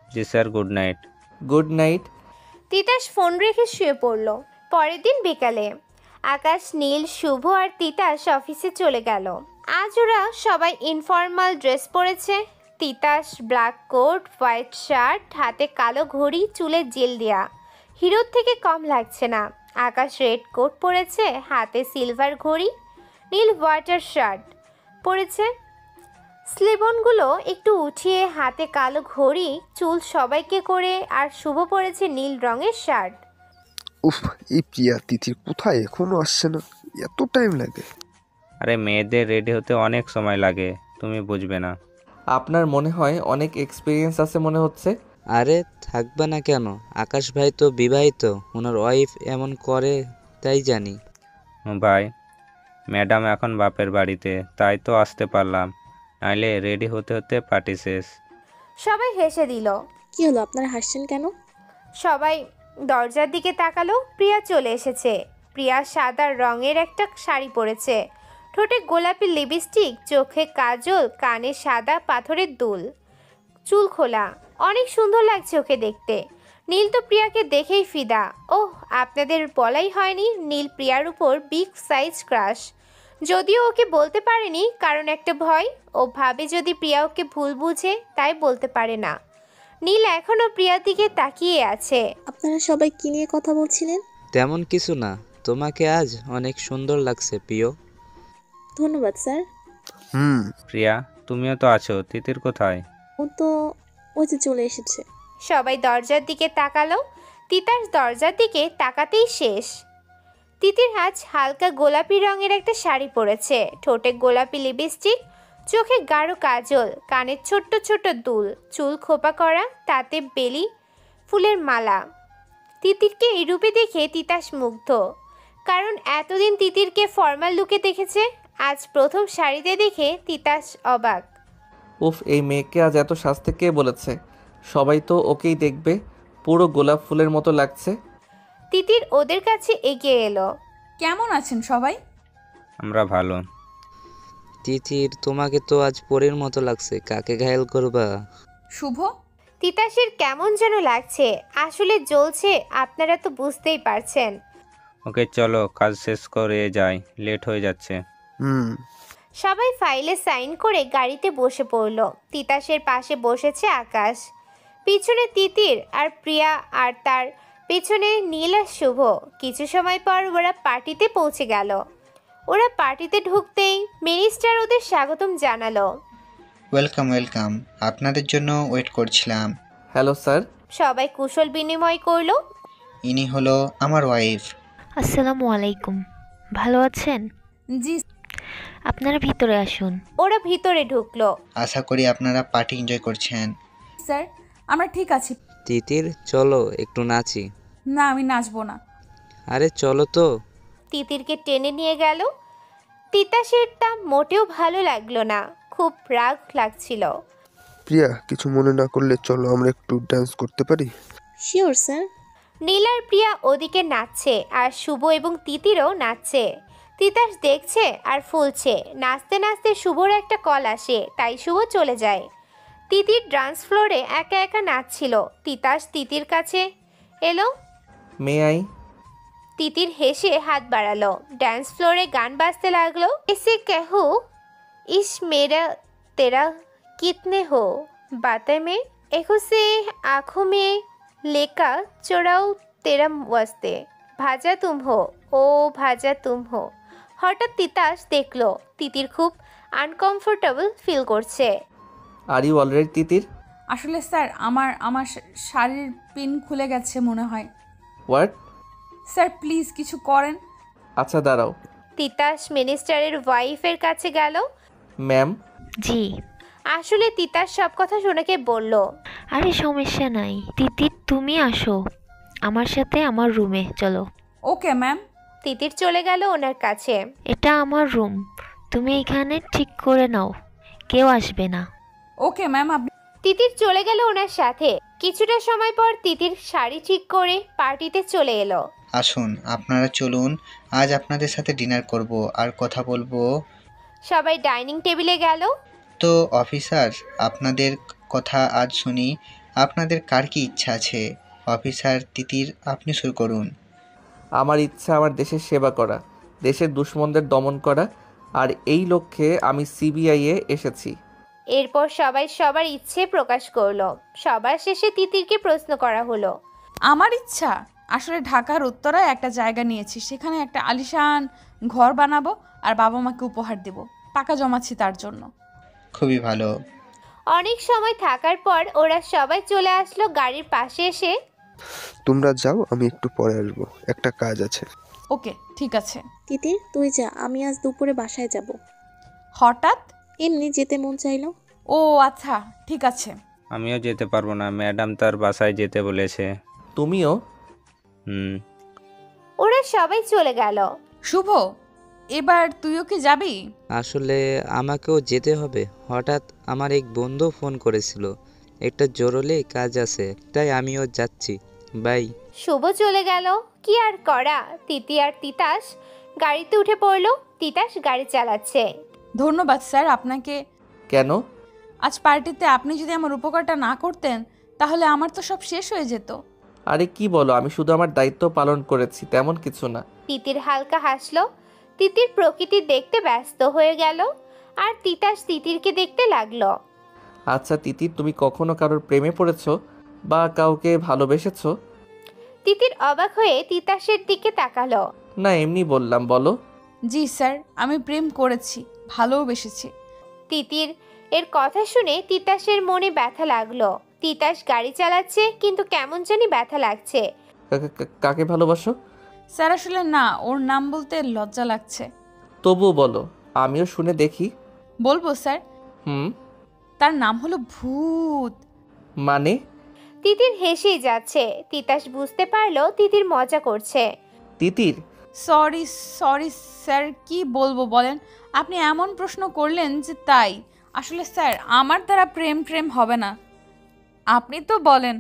Ji sir, good night. Good night. Titas phone রেখে শুয়ে পড়ল। পরের দিন বিকালে আকাশ, নীল, শুভ আর তিতাস অফিসে চলে গেল। আজ ওরা সবাই ইনফর্মাল ড্রেস পরেছে। Titas black coat, white shirt, হাতে কালো ঘড়ি, চুলে জেল দেয়া, হিরোর থেকে কম লাগছে না। আকাশ রেড কোট পরেছে, হাতে সিলভার ঘড়ি। নীল ওয়াটার শার্ট পরেছে, স্লিভনগুলো একটু উঠিয়ে, হাতে কালো ঘড়ি, চুল সবাইকে করে। আর শুভ পরেছে নীল রঙের শার্ট। উফ, এই প্রিয়া তিথির কোথায়, এখনো আসছে না? এত টাইম লাগে? আরে মেয়েদের রেডি হতে অনেক সময় লাগে, তুমি বুঝবে না। আপনার মনে হয় অনেক এক্সপিরিয়েন্স আছে মনে হচ্ছে। আরে থাকবে না কেন, আকাশ ভাই তো বিবাহিত, ওনার ওয়াইফ এমন করে তাই জানি। ভাই, ম্যাডাম এখন বাপের বাড়িতে, তাই তো আসতে পারলাম, নাইলে রেডি হতে হতে পার্টি শেষ। সবাই হেসে দিল। কি হলো, আপনারা হাসছেন কেন? সবাই দরজার দিকে তাকালো। প্রিয়া চলে এসেছে। প্রিয়া সাদা রঙের একটা শাড়ি পরেছে, ঠোঁটে গোলাপি লিপস্টিক, চোখে কাজল, কানে সাদা পাথরের দুল, চুল খোলা। অনেক সুন্দর লাগছে ওকে দেখতে। নীল তো প্রিয়াকে দেখেই ফিদা। ওহ, আপনাদের বলাই হয়নি, নীল প্রিয়ার উপর বিগ সাইজ ক্রাশ। যদিও ওকে বলতে পারেনি, কারণ একটা ভয়। ও ভাবে যদি প্রিয়া ওকে ভুল বুঝে, তাই বলতে পারে না। নীল এখনও প্রিয়ার দিকে তাকিয়ে আছে। আপনারা সবাই কি নিয়ে কথা বলছিলেন? তেমন কিছু না, তোমাকে আজ অনেক সুন্দর লাগছে প্রিয়। ধন্যবাদ স্যার। প্রিয়া, তুমিও তো আছো, তিতির কোথায়? ও তো ওই যে চলে এসেছে। সবাই দরজার দিকে তাকালো। তিতাস দরজার দিকে তাকাতেই শেষ। তিতির আজ হালকা গোলাপি রঙের একটা শাড়ি পরেছে, ঠোঁটে গোলাপি লিপস্টিক, চোখে গাঢ় কাজল, কানে ছোট্ট ছোট্ট দুল, চুল খোপা করা, তাতে বেলি ফুলের মালা। তিতিরকে এই রূপে দেখে তিতাস মুগ্ধ, কারণ এতদিন তিতিরকে ফর্মাল লুকে দেখেছে। আজ প্রথম শাড়িতে দেখে তিতাস অবাক। উফ, এই মেয়েকে আজ এত সাজতে কে বলেছে? সবাই তো ওকেই দেখবে, পুরো গোলাপ ফুলের মতো লাগছে। তিতির ওদের কাছে এগিয়ে এলো। কেমন আছেন সবাই? আমরা ভালো। তিতির, তোমাকে তো আজ পরীর মতো লাগছে, কাকে ঘায়েল করবা? শুভ? তিতাসের কেমন যেন লাগছে, আসলে জ্বলছে, আপনারা তো বুঝতেই পারছেন। ওকে চলো, কাজ শেষ করে যাই, লেট হয়ে যাচ্ছে। সবাই ফাইলে সাইন করে গাড়িতে বসে পড়ল। তিতাসের পাশে বসেছে আকাশ, পিছনে তিতির আর প্রিয়া, আর তার পিছনে নীল আর শুভ। কিছু সময় পর ওরা পার্টিতে পৌঁছে গেল। ওরা পার্টিতে ঢুকতেই মিনিস্টার ওদের স্বাগতম জানালো। ওয়েলকাম ওয়েলকাম, আপনাদের জন্য ওয়েট করছিলাম। Hello sir. সবাই কুশল বিনিময় করলো। ইনি হলো আমার ওয়াইফ। আসসালামু আলাইকুম, ভালো আছেন? জি আপনারা ভিতরে আসুন। ওরা ভিতরে ঢুকলো। আশা করি আপনারা পার্টি এনজয় করছেন। স্যার, আমরা ঠিক আছি। তিতির, চলো একটু নাচি। না, আমি নাচবো না। আরে চলো তো। তিতিরকে টেনে নিয়ে গেল। তিতাসের তা মোটেও ভালো লাগলো না, খুব রাগ লাগছিল। প্রিয়া, কিছু মনে না করলে চলো আমরা একটু ডান্স করতে পারি? Sure sir. নীল আর প্রিয়া ওদিকে নাচছে, আর শুভ এবং তিতিরও নাচছে। তিতাস দেখছে আর ফুলছে। নাচতে নাচতে শুভর একটা কল আসে, তাই শুভ চলে যায়। তিতির ডান্স ফ্লোরে একা একা নাচছিল। তিতাস তিতির কাছে এলো। May I? তিতির হেসে হাত বাড়ালো। ডান্স ফ্লোরে গান বাজতে লাগলো। এসে কেহু ইস মেরা তেরা कितने हो बातें में एको से आँखों में लेका चोराओ तेरा वास्ते भाजा तुम हो ओ भाजा तुम हो। হঠাৎ তিতাস দেখলো তিতির খুব আনকমফোর্টেবল ফিল করছে। আর ইউ অলরেডি তিতির? আসলে স্যার আমার শাড়ির পিন খুলে গেছে মনে হয়। হোয়াট? স্যার প্লিজ কিছু করেন। আচ্ছা দাঁড়াও। তিতাস মিনিস্টারের ওয়াইফের কাছে গেল। ম্যাম। জি। আসলে তিতাস সব কথা শোনাকে বলল। আরে সমস্যা নাই তিতির, তুমি আসো আমার সাথে আমার রুমে চলো। Okay ma'am. তিতির চলে গেল ওনার কাছে। এটা আমার রুম, তুমি এখানে ঠিক করে নাও, কেউ আসবে না। Okay ma'am. আপনি তিতির চলে গেল ওনার সাথে। কিছুটা সময় পর তিতির শাড়ি ঠিক করে পার্টিতে চলে এলো। আসুন আপনারা চলুন, আজ আপনাদের সাথে ডিনার করব আর কথা বলবো। সবাই ডাইনিং টেবিলে গেল। তো অফিসার, আপনাদের কথা আজ শুনি। আপনাদের কার কি ইচ্ছা আছে? অফিসার তিতির, আপনি শুরু করুন। আমার ইচ্ছা আমার দেশের সেবা করা, দেশের দুশ্মনদের দমন করা, আর এই লক্ষ্যে আমি সিবিআইয়ে এসেছি। এরপর সবাই সবার ইচ্ছে প্রকাশ করলো। সবার শেষে তিতিরকে প্রশ্ন করা হলো। আমার ইচ্ছা আসলে ঢাকার উত্তরায় একটা জায়গা নিয়েছি, সেখানে একটা আলিশান ঘর বানাবো আর বাবা মাকে উপহার দেব। টাকা জমাচ্ছি তার জন্য। খুবই ভালো। অনেক সময় থাকার পর ওরা সবাই চলে আসলো গাড়ির পাশে এসে। তোমরা যাও, আমি একটু পরে আসবো, একটা কাজ আছে। ওকে ঠিক আছে। তিতির তুই যা, আমি আজ দুপুরে বাসায় যাব। হঠাৎ? এমনি যেতে মন চাইলো। ও আচ্ছা ঠিক আছে। আমিও যেতে পারবো না, ম্যাডাম তার বাসায় যেতে বলেছে। তুমিও? ওরা সবাই চলে গেল। শুভ, এবার তুইও কি যাবি? আসলে আমাকেও যেতে হবে। হঠাৎ আমার এক বন্ধু ফোন করেছিল, একটা জরুরি কাজ আছে, তাই আমিও যাচ্ছি। বাই। শুভ চলে গেল। কি আর করা, তিতি আর তিতাস গাড়িতে উঠে পড়লো। তিতাস গাড়ি চালাচ্ছে। ধন্যবাদ স্যার আপনাকে। কেন? আজ পার্টিতে আপনি যদি আমার উপকারটা না করতেন তাহলে আমার তো সব শেষ হয়ে যেত। আরে কি বলো, আমি শুধু আমার দায়িত্ব পালন করেছি, তেমন কিছু না। তিতির হালকা হাসলো। তিতির প্রকৃতি দেখতে ব্যস্ত হয়ে গেল আর তিতাস তিতিরকে দেখতে লাগলো। আচ্ছা তিতির, তুমি কখনো কারোর প্রেমে পড়েছো বা কাউকে ভালোবেসেছো? তিতির অবাক হয়ে তিতাসের দিকে তাকালো। না এমনি বললাম, বলো। জি স্যার, আমি প্রেম করেছি, ভালোবেসেছি। তিতির এর কথা শুনে তিতাসের মনে ব্যথা লাগলো। তিতাস গাড়ি চালাচ্ছে কিন্তু কেমন জানি ব্যথা লাগছে। কাকে ভালোবাসো? স্যার আসলে না, ওর নাম বলতে লজ্জা লাগছে। তবুও বলো, আমিও শুনে দেখি। বলবো স্যার? হুম। তার নাম হলো ভূত। মানে? তিতির হেসেই যাচ্ছে। তিতাস বুঝতে পারলো তিতির মজা করছে। তিতির সরি স্যার, কি বলবো বলেন? আপনি এমন প্রশ্ন করলেন যে তাই। আসলে স্যার আমার দ্বারা প্রেম হবে না। আপনি তো বলেন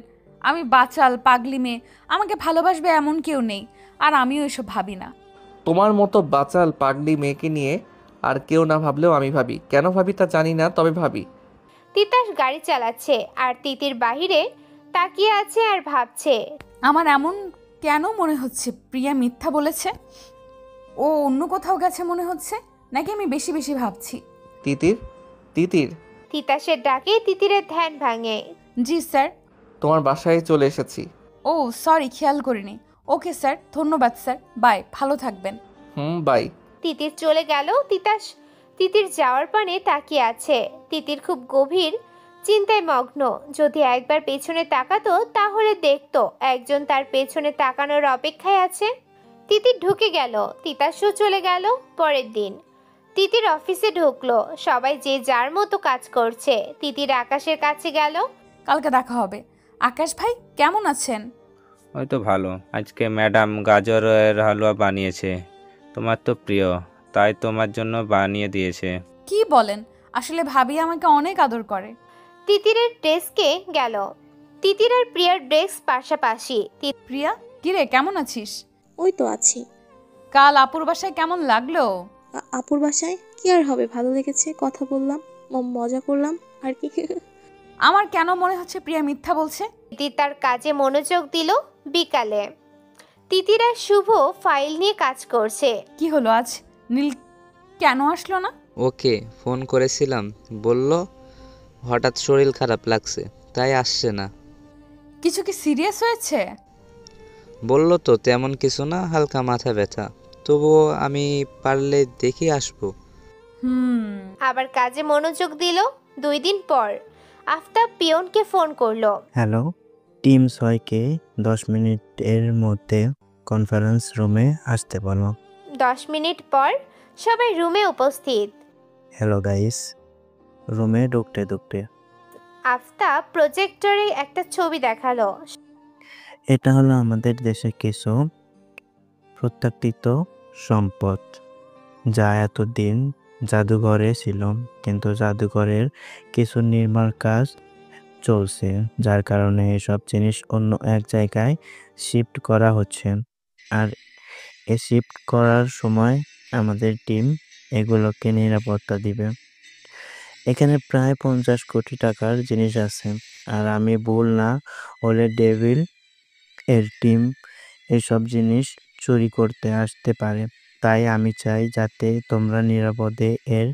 আমি বাচাল পাগলি মেয়ে, আমাকে ভালোবাসবে এমন কেউ নেই, আর আমিও এসব ভাবি না। তোমার মতো বাচাল পাগলি মেয়েকে নিয়ে আর কেউ না ভাবলেও আমি ভাবি। কেন ভাবি তা জানি না, তবে ভাবি। তিতাস গাড়ি চালাচ্ছে আর তিতির বাহিরে তাকিয়ে আছে আর ভাবছে। আমার এমন কেন মনে হচ্ছে প্রিয়া মিথ্যা বলেছে? ও অন্য কোথাও গেছে মনে হচ্ছে, নাকি আমি বেশি বেশি ভাবছি? তিতির তিতির। তিতাসের ডাকে তিতিরের ধ্যান ভাঙে। জি স্যার। তোমার বাসায় চলে এসেছি। ও সরি, খেয়াল করিনি। ওকে স্যার, ধন্যবাদ স্যার, বাই, ভালো থাকবেন। বাই। তিতির চলে গেল। তিতাস তিতির যাওয়ার পানে তাকিয়ে আছে। তিতির খুব গভীর চিন্তায় মগ্ন। যদি একবার পেছনে তাকাতো তাহলে দেখতো একজন তার পেছনে তাকানোর অপেক্ষায় আছে। তিতির ঢুকে গেল। তিতাসও চলে গেল। পরের দিন তিতির অফিসে ঢুকলো। সবাই যে যার মতো কাজ করছে। তিতির আকাশের কাছে গেল। কালকে দেখা হবে। আকাশ ভাই কেমন আছেন? ওই তো ভালো। আজকে ম্যাডাম গাজরের হালুয়া বানিয়েছে, তোমার তো প্রিয়, তাই তোমার জন্য বানিয়ে দিয়েছে। কি বলেন? আসলে ভাবি আমাকে অনেক আদর করে। তিতিরের ডেস্কে গেল। তিতির আর প্রিয়ার ডেস্ক পাশাপাশি। প্রিয়া, কিরে কেমন আছিস? ওই তো আছি। কাল আপুর বাসায় কেমন লাগলো? আপুর বাসায় কি আর হবে, ভালো লেগেছে, কথা বললাম, মজা করলাম আর কি। আমার কেন মনে হচ্ছে প্রিয়া মিথ্যা বলছে? তিতির তার কাজে মনোযোগ দিল। বিকালে তিতির আর শুভ ফাইল নিয়ে কাজ করছে। কি হলো আজ নীল কেন আসলো না? ওকে ফোন করেছিলাম, বলল হঠাৎ শরীর খারাপ লাগছে, তাই আসছে না। কিছু কি সিরিয়াস হয়েছে? বলল তো তেমন কিছু না, হালকা মাথা ব্যথা। তবুও আমি পারলে দেখে আসবো। আবার কাজে মনোযোগ দিল। 2 দিন পর আফতাব পিয়নকে ফোন করলো। হ্যালো, টিম 6কে 10 মিনিটের মধ্যে কনফারেন্স রুমে আসতে বলো। 10 মিনিট পর সবাই রুমে উপস্থিত। Hello guys. রুমে ঢুকতে আফতাব প্রজেক্টরে একটা ছবি দেখালো। এটা হলো আমাদের দেশের কিছু প্রত্যাখ্যিত সম্পদ, যা এতদিন জাদুঘরে ছিল, কিন্তু জাদুঘরের কিছু নির্মাণ কাজ চলছে, যার কারণে এসব জিনিস অন্য এক জায়গায় শিফট করা হচ্ছে। আর এ শিফট করার সময় আমাদের টিম এগুলোকে নিরাপত্তা দিবে। এখানে প্রায় 50 কোটি টাকার জিনিস আছে, আর আমি ভুল না হলে ডেভিল এর টিম এসব জিনিস চুরি করতে আসতে পারে। তাই আমি চাই যাতে তোমরা নিরাপদে এর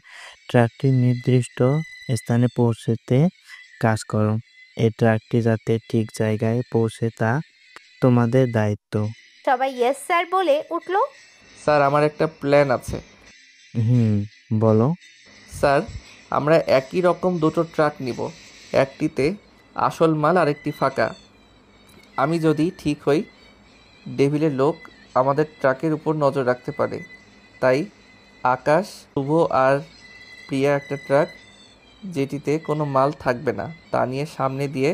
ট্রাকটি নির্দিষ্ট স্থানে পৌঁছতে কাজ করো। এই ট্রাকটি যাতে ঠিক জায়গায় পৌঁছে তা তোমাদের দায়িত্ব। সবাই ইয়েস স্যার বলে উঠলো। স্যার আমার একটা প্ল্যান আছে। বলো। স্যার আমরা একই রকম দুটো ট্রাক নিব, একটিতে আসল মাল আর একটি ফাঁকা। আমি যদি ঠিক হই, ডেভিলের লোক আমাদের ট্রাকের উপর নজর রাখতে পারে। তাই আকাশ, শুভ আর প্রিয়া একটা ট্রাক, যেটিতে কোনো মাল থাকবে না, তা নিয়ে সামনে দিয়ে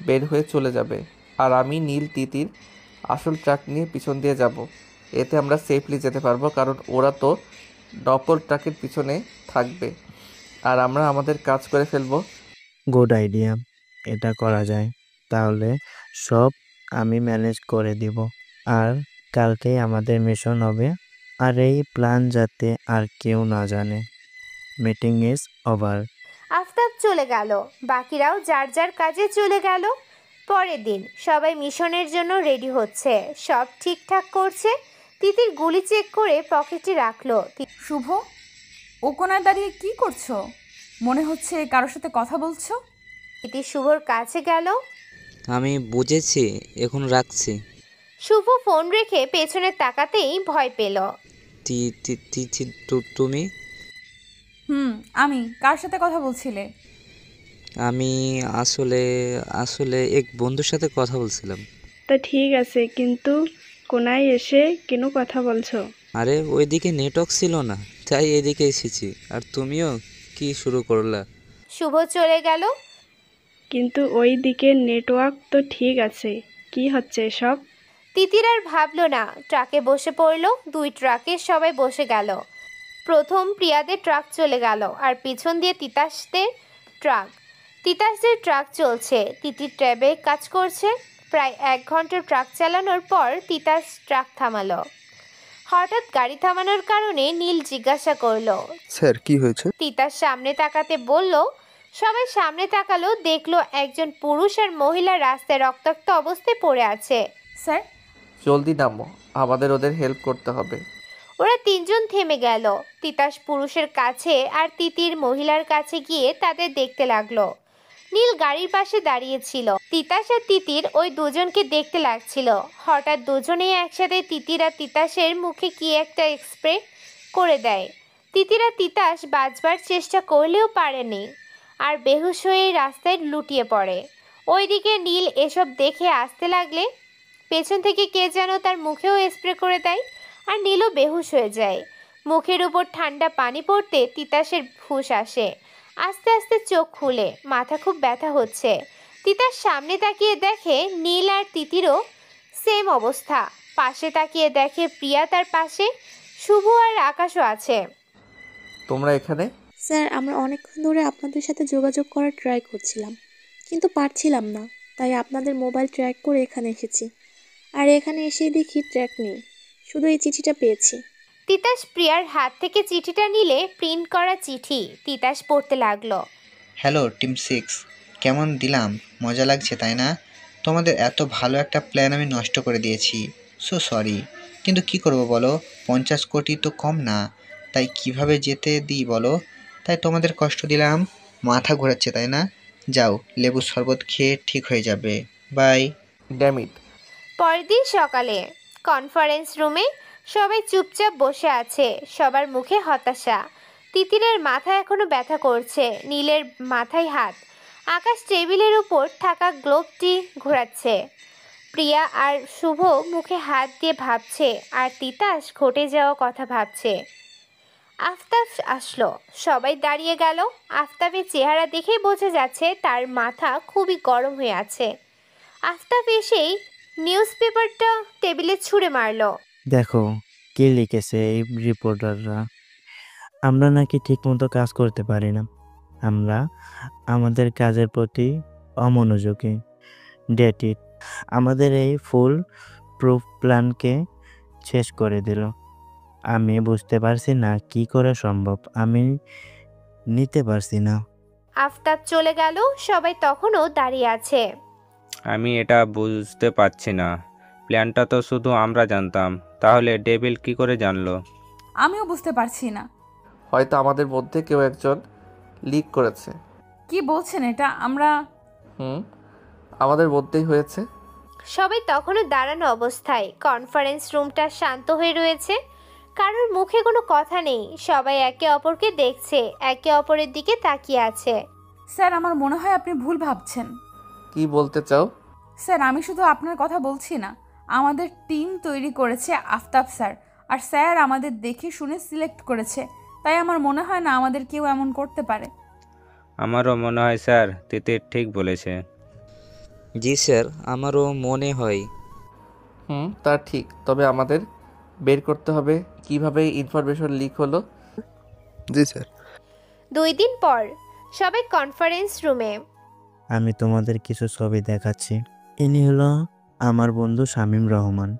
বের হয়ে চলে যাবে। আর আমি নীল, তিতির আসল ট্রাক নিয়ে পিছন দিয়ে যাব। এতে আমরা সেফলি যেতে পারবো, কারণ ওরা তো ডপল ট্রাকের পিছনে থাকবে আর আমরা আমাদের কাজ করে ফেলবো। গুড আইডিয়া, এটা করা যায়। তাহলে সব আমি ম্যানেজ করে দিব, আর কালকেই আমাদের মিশন হবে। আর এই প্ল্যান যাতে আর কেউ না জানে। Meeting is over. আফতাব চলে গেল, বাকিরাও যার যার কাজে চলে গেল। পরের দিন সবাই মিশনের জন্য রেডি হচ্ছে, সব ঠিকঠাক করছে। তিতির গুলি চেক করে পকেটে রাখলো। শুভ, ও কোনায় দাঁড়িয়ে কি করছো? মনে হচ্ছে কারোর সাথে কথা বলছো। তিতির শুভর কাছে গেল। আমি বুঝেছি, এখন রাখছি। শুভ ফোন রেখে পেছনে তাকাতেই ভয় পেল। তুমি? আমি। কার সাথে কথা বলছিলে? আমি আসলে এক বন্ধুর সাথে কথা বলছিলাম। তা ঠিক আছে, কিন্তু কোনায় এসে কেন কথা বলছো? আরে ওইদিকে নেটওয়ার্ক ছিল না, তাই এদিকে এসেছি। আর তুমিও কি শুরু করলা? শুভ চলে গেল। কিন্তু ওই দিকে নেটওয়ার্ক তো ঠিক আছে, কি হচ্ছে সব? তিতির আর ভাবলো না, ট্রাকে বসে পড়লো। 2 ট্রাকে সবাই বসে গেল। প্রথম প্রিয়াদের ট্রাক চলে গেল, আর পিছন দিয়ে তিতাসদের ট্রাক চলছে। তিতির ট্র্যাবে কাজ করছে। প্রায় 1 ঘন্টা ট্রাক চালানোর পর তিতাস ট্রাক থামালো। হঠাৎ গাড়ি থামানোর কারণে নীল জিজ্ঞাসা করলো, স্যার কি হয়েছে? তিতাস সামনে তাকাতে বলল। সবাই সামনে তাকালো, দেখলো একজন পুরুষ আর মহিলা রাস্তায় রক্তাক্ত অবস্থায় পড়ে আছে। স্যার জলদি নামো, আমাদের ওদের হেল্প করতে হবে। ওরা 3 জন থেমে গেল। তিতাস পুরুষের কাছে আর তিতির মহিলার কাছে গিয়ে তাদের দেখতে লাগলো। নীল গাড়ির পাশে দাঁড়িয়েছিল। তিতাস আর তিতির ওই দুজনকে দেখতে লাগছিল। হঠাৎ দুজনেই একসাথে তিতির আর তিতাসের মুখে কি একটা স্প্রে করে দেয়। তিতির আর তিতাস বাঁচবার চেষ্টা করলেও পারেনি, আর বেহুশ হয়ে রাস্তায় লুটিয়ে পড়ে। ওইদিকে নীল এসব দেখে আসতে লাগলে পেছন থেকে কে যেন তার মুখেও স্প্রে করে দেয়, আর নীলও বেহুশ হয়ে যায়। মুখের উপর ঠান্ডা পানি পড়তে তিতাসের হুঁশ আসে। আস্তে আস্তে চোখ খুলে, মাথা খুব ব্যথা হচ্ছে। তিতাস সামনে তাকিয়ে দেখে নীল আর তিতিরও সেম অবস্থা। পাশে তাকিয়ে দেখে প্রিয়া তার পাশে, শুভ আর আকাশও আছে। তোমরা এখানে? স্যার, আমরা অনেকক্ষণ ধরে আপনাদের সাথে যোগাযোগ করার ট্রাই করছিলাম, কিন্তু পারছিলাম না। তাই আপনাদের মোবাইল ট্র্যাক করে এখানে এসেছি। আর এখানে এসেই দেখি ট্র্যাক নেই, শুধু এই চিঠিটা পেয়েছি। তিতাস প্রিয়ার হাত থেকে চিঠিটা নিলে প্রিন্ট করা চিঠি। তিতাস পড়তে লাগলো। হ্যালো টিম 6, কেমন দিলাম? মজা লাগছে তাই না? তোমাদের এত ভালো একটা প্ল্যান আমি নষ্ট করে দিয়েছি। So sorry. কিন্তু কি করব বলো, 50 কোটি তো কম না, তাই কিভাবে যেতে দিই বলো? তাই তোমাদের কষ্ট দিলাম। মাথা ঘোরাচ্ছে তাই না? যাও, লেবুর শরবত খেয়ে ঠিক হয়ে যাবে। বাই। ড্যামিট। পরের দিন সকালে কনফারেন্স রুমে সবাই চুপচাপ বসে আছে, সবার মুখে হতাশা। তিতিরের মাথা এখনো ব্যথা করছে, নীলের মাথায় হাত। আকাশ টেবিলের উপর থাকা গ্লোবটি ঘোরাচ্ছে। প্রিয়া আর শুভ মুখে হাত দিয়ে ভাবছে, আর তিতাস ঘটে যাওয়া কথা ভাবছে। আফতাব আসলো, সবাই দাঁড়িয়ে গেল। আফতাবের চেহারা দেখেই বোঝা যাচ্ছে তার মাথা খুবই গরম হয়ে আছে। আফতাব এসেই নিউজ পেপারটা টেবিলে ছুঁড়ে মারলো। দেখো কি লিখেছে এই রিপোর্টাররা। আমরা নাকি ঠিকমতো কাজ করতে পারি না। আমরা আমাদের কাজের প্রতি অমনোযোগী। That it. আমাদের এই ফুল প্রুফ প্ল্যানকে শেষ করে দিল। আমি বুঝতে পারছি না কি করে সম্ভব। আমি নিতে পারছি না। আফতাব চলে গেল, সবাই তখনও দাঁড়িয়ে আছে। আমি এটা বুঝতে পারছি না, প্ল্যানটা তো শুধু আমরা জানতাম, তাহলে ডেভিল কি করে জানলো? আমিও বুঝতে পারছি না। হয়তো আমাদের মধ্যে কেউ একজন লিক করেছে। কি বলছেন এটা? আমরা আমাদের মধ্যেই হয়েছে। সবাই তখনও দাঁড়ানো অবস্থায়। কনফারেন্স রুমটা শান্ত হয়ে রয়েছে, কারোর মুখে কোনো কথা নেই। সবাই একে অপরকে দেখছে, একে অপরের দিকে তাকিয়ে আছে। স্যার, আমার মনে হয় আপনি ভুল ভাবছেন। কি বলতে চাও? স্যার, আমি শুধু আপনার কথা বলছি না। আমাদের টিম তৈরি করেছে আফতাব স্যার, আর স্যার আমাদের দেখে শুনে সিলেক্ট করেছে। তাই আমার মনে হয় না আমাদের কেউ এমন করতে পারে। আমারও মনে হয় স্যার, তিতির ঠিক বলেছে। জি স্যার, আমারও মনে হয়। তা ঠিক। তবে আমাদের বের করতে হবে কিভাবে ইনফরমেশন লিক হলো। জি স্যার। 2 দিন পর সবাই কনফারেন্স রুমে। আমি তোমাদের কিছু ছবি দেখাচ্ছি। ইনি হলো আমার বন্ধু শামীম রহমান,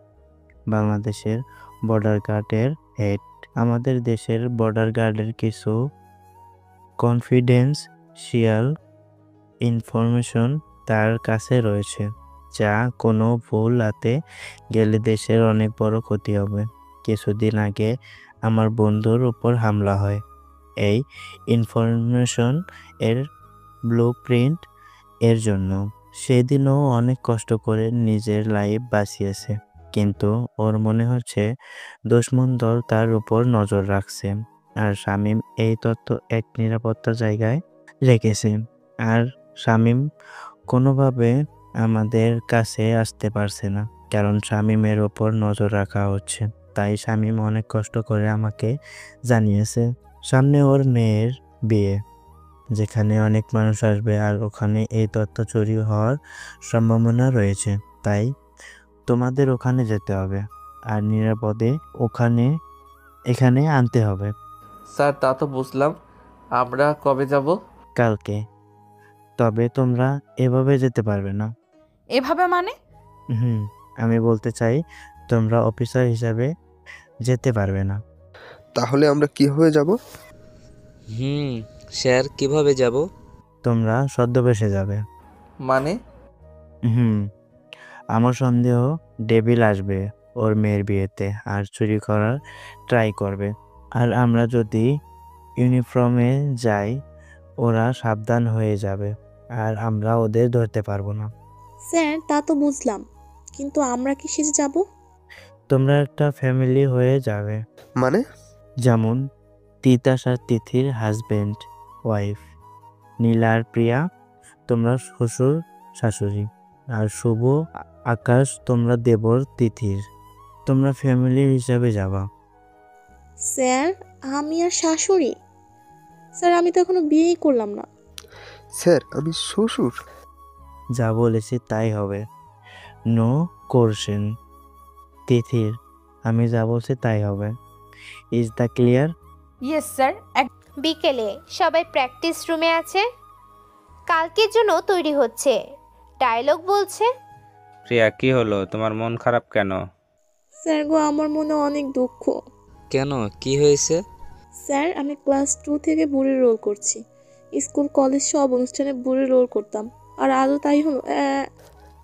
বাংলাদেশের বর্ডার গার্ডের হেড। আমাদের দেশের বর্ডার গার্ডের কিছু কনফিডেন্সিয়াল ইনফরমেশন তার কাছে রয়েছে, যা কোনো ভুল হাতে গেলে দেশের অনেক বড় ক্ষতি হবে। কিছুদিন আগে আমার বন্ধুর উপর হামলা হয়। এই ইনফরমেশন এর ব্লুপ্রিন্ট এর জন্য সেদিনও অনেক কষ্ট করে নিজের লাইফ বাঁচিয়েছে, কিন্তু ওর মনে হচ্ছে দুশমন দল তার উপর নজর রাখছে। আর শামীম এই তথ্য এক নিরাপত্তা জায়গায় রেখেছে। আর শামীম কোনোভাবে আমাদের কাছে আসতে পারছে না, কারণ শামীমের ওপর নজর রাখা হচ্ছে। তাই শামীম অনেক কষ্ট করে আমাকে জানিয়েছে। সামনে ওর মেয়ের বিয়ে, যেখানে অনেক মানুষ আসবে, আর ওখানে এই তথ্য চুরি হওয়ার সম্ভাবনা রয়েছে। তাই তোমাদের ওখানে যেতে হবে আর নিরাপদে এখানে আনতে হবে। স্যার, তা তো বুঝলাম। আমরা কবে যাব? কালকে। তবে তোমরা এভাবে যেতে পারবে না। এভাবে মানে? আমি বলতে চাই তোমরা অফিসার হিসাবে যেতে পারবে না। তাহলে আমরা কিভাবে যাব? স্যার, কিভাবে যাব? তোমরা ছদ্মবেশে যাবে। মানে? আমার সন্দেহ ডেভিল আসবে ওর মেয়ের বিয়েতে আর চুরি করার ট্রাই করবে। আর আমরা যদি ইউনিফর্মে যাই, ওরা সাবধান হয়ে যাবে আর আমরা ওদের ধরতে পারবো না। স্যার, তা তো বুঝলাম, কিন্তু আমরা কি সেজে যাব? তোমরা একটা ফ্যামিলি হয়ে যাবে। মানে? যেমন তিতাস আর তিথির হাজবেন্ড ওয়াইফ, নীলা আর প্রিয়া তোমরা শ্বশুর শাশুড়ি, আর শুভ আকাশ তোমরা দেবর তিথির। তোমরা ফ্যামিলি হিসাবে যাবা। স্যার, আমি আর শাশুড়ি? স্যার, আমি তো এখনো বিয়েই করলাম না। স্যার, আমি শ্বশুর। যা বলেছি তাই হবে। No question. তিথির, আমি যা বলছি তাই হবে। Is the clear? Yes sir. বিকেলে সবাই প্র্যাকটিস রুমে আছে, কালকের জন্য তৈরি হচ্ছে। ডায়লগ বলছে। প্রিয়া, কি হলো? তোমার মন খারাপ কেন? স্যার গো, আমার মনে অনেক দুঃখ। কেন, কি হয়েছে? স্যার, আমি ক্লাস 2 থেকে বুড়ি রোল করছি। স্কুল কলেজ সব অনুষ্ঠানে বুড়ি রোল করতাম, আর আজও তাই হলো।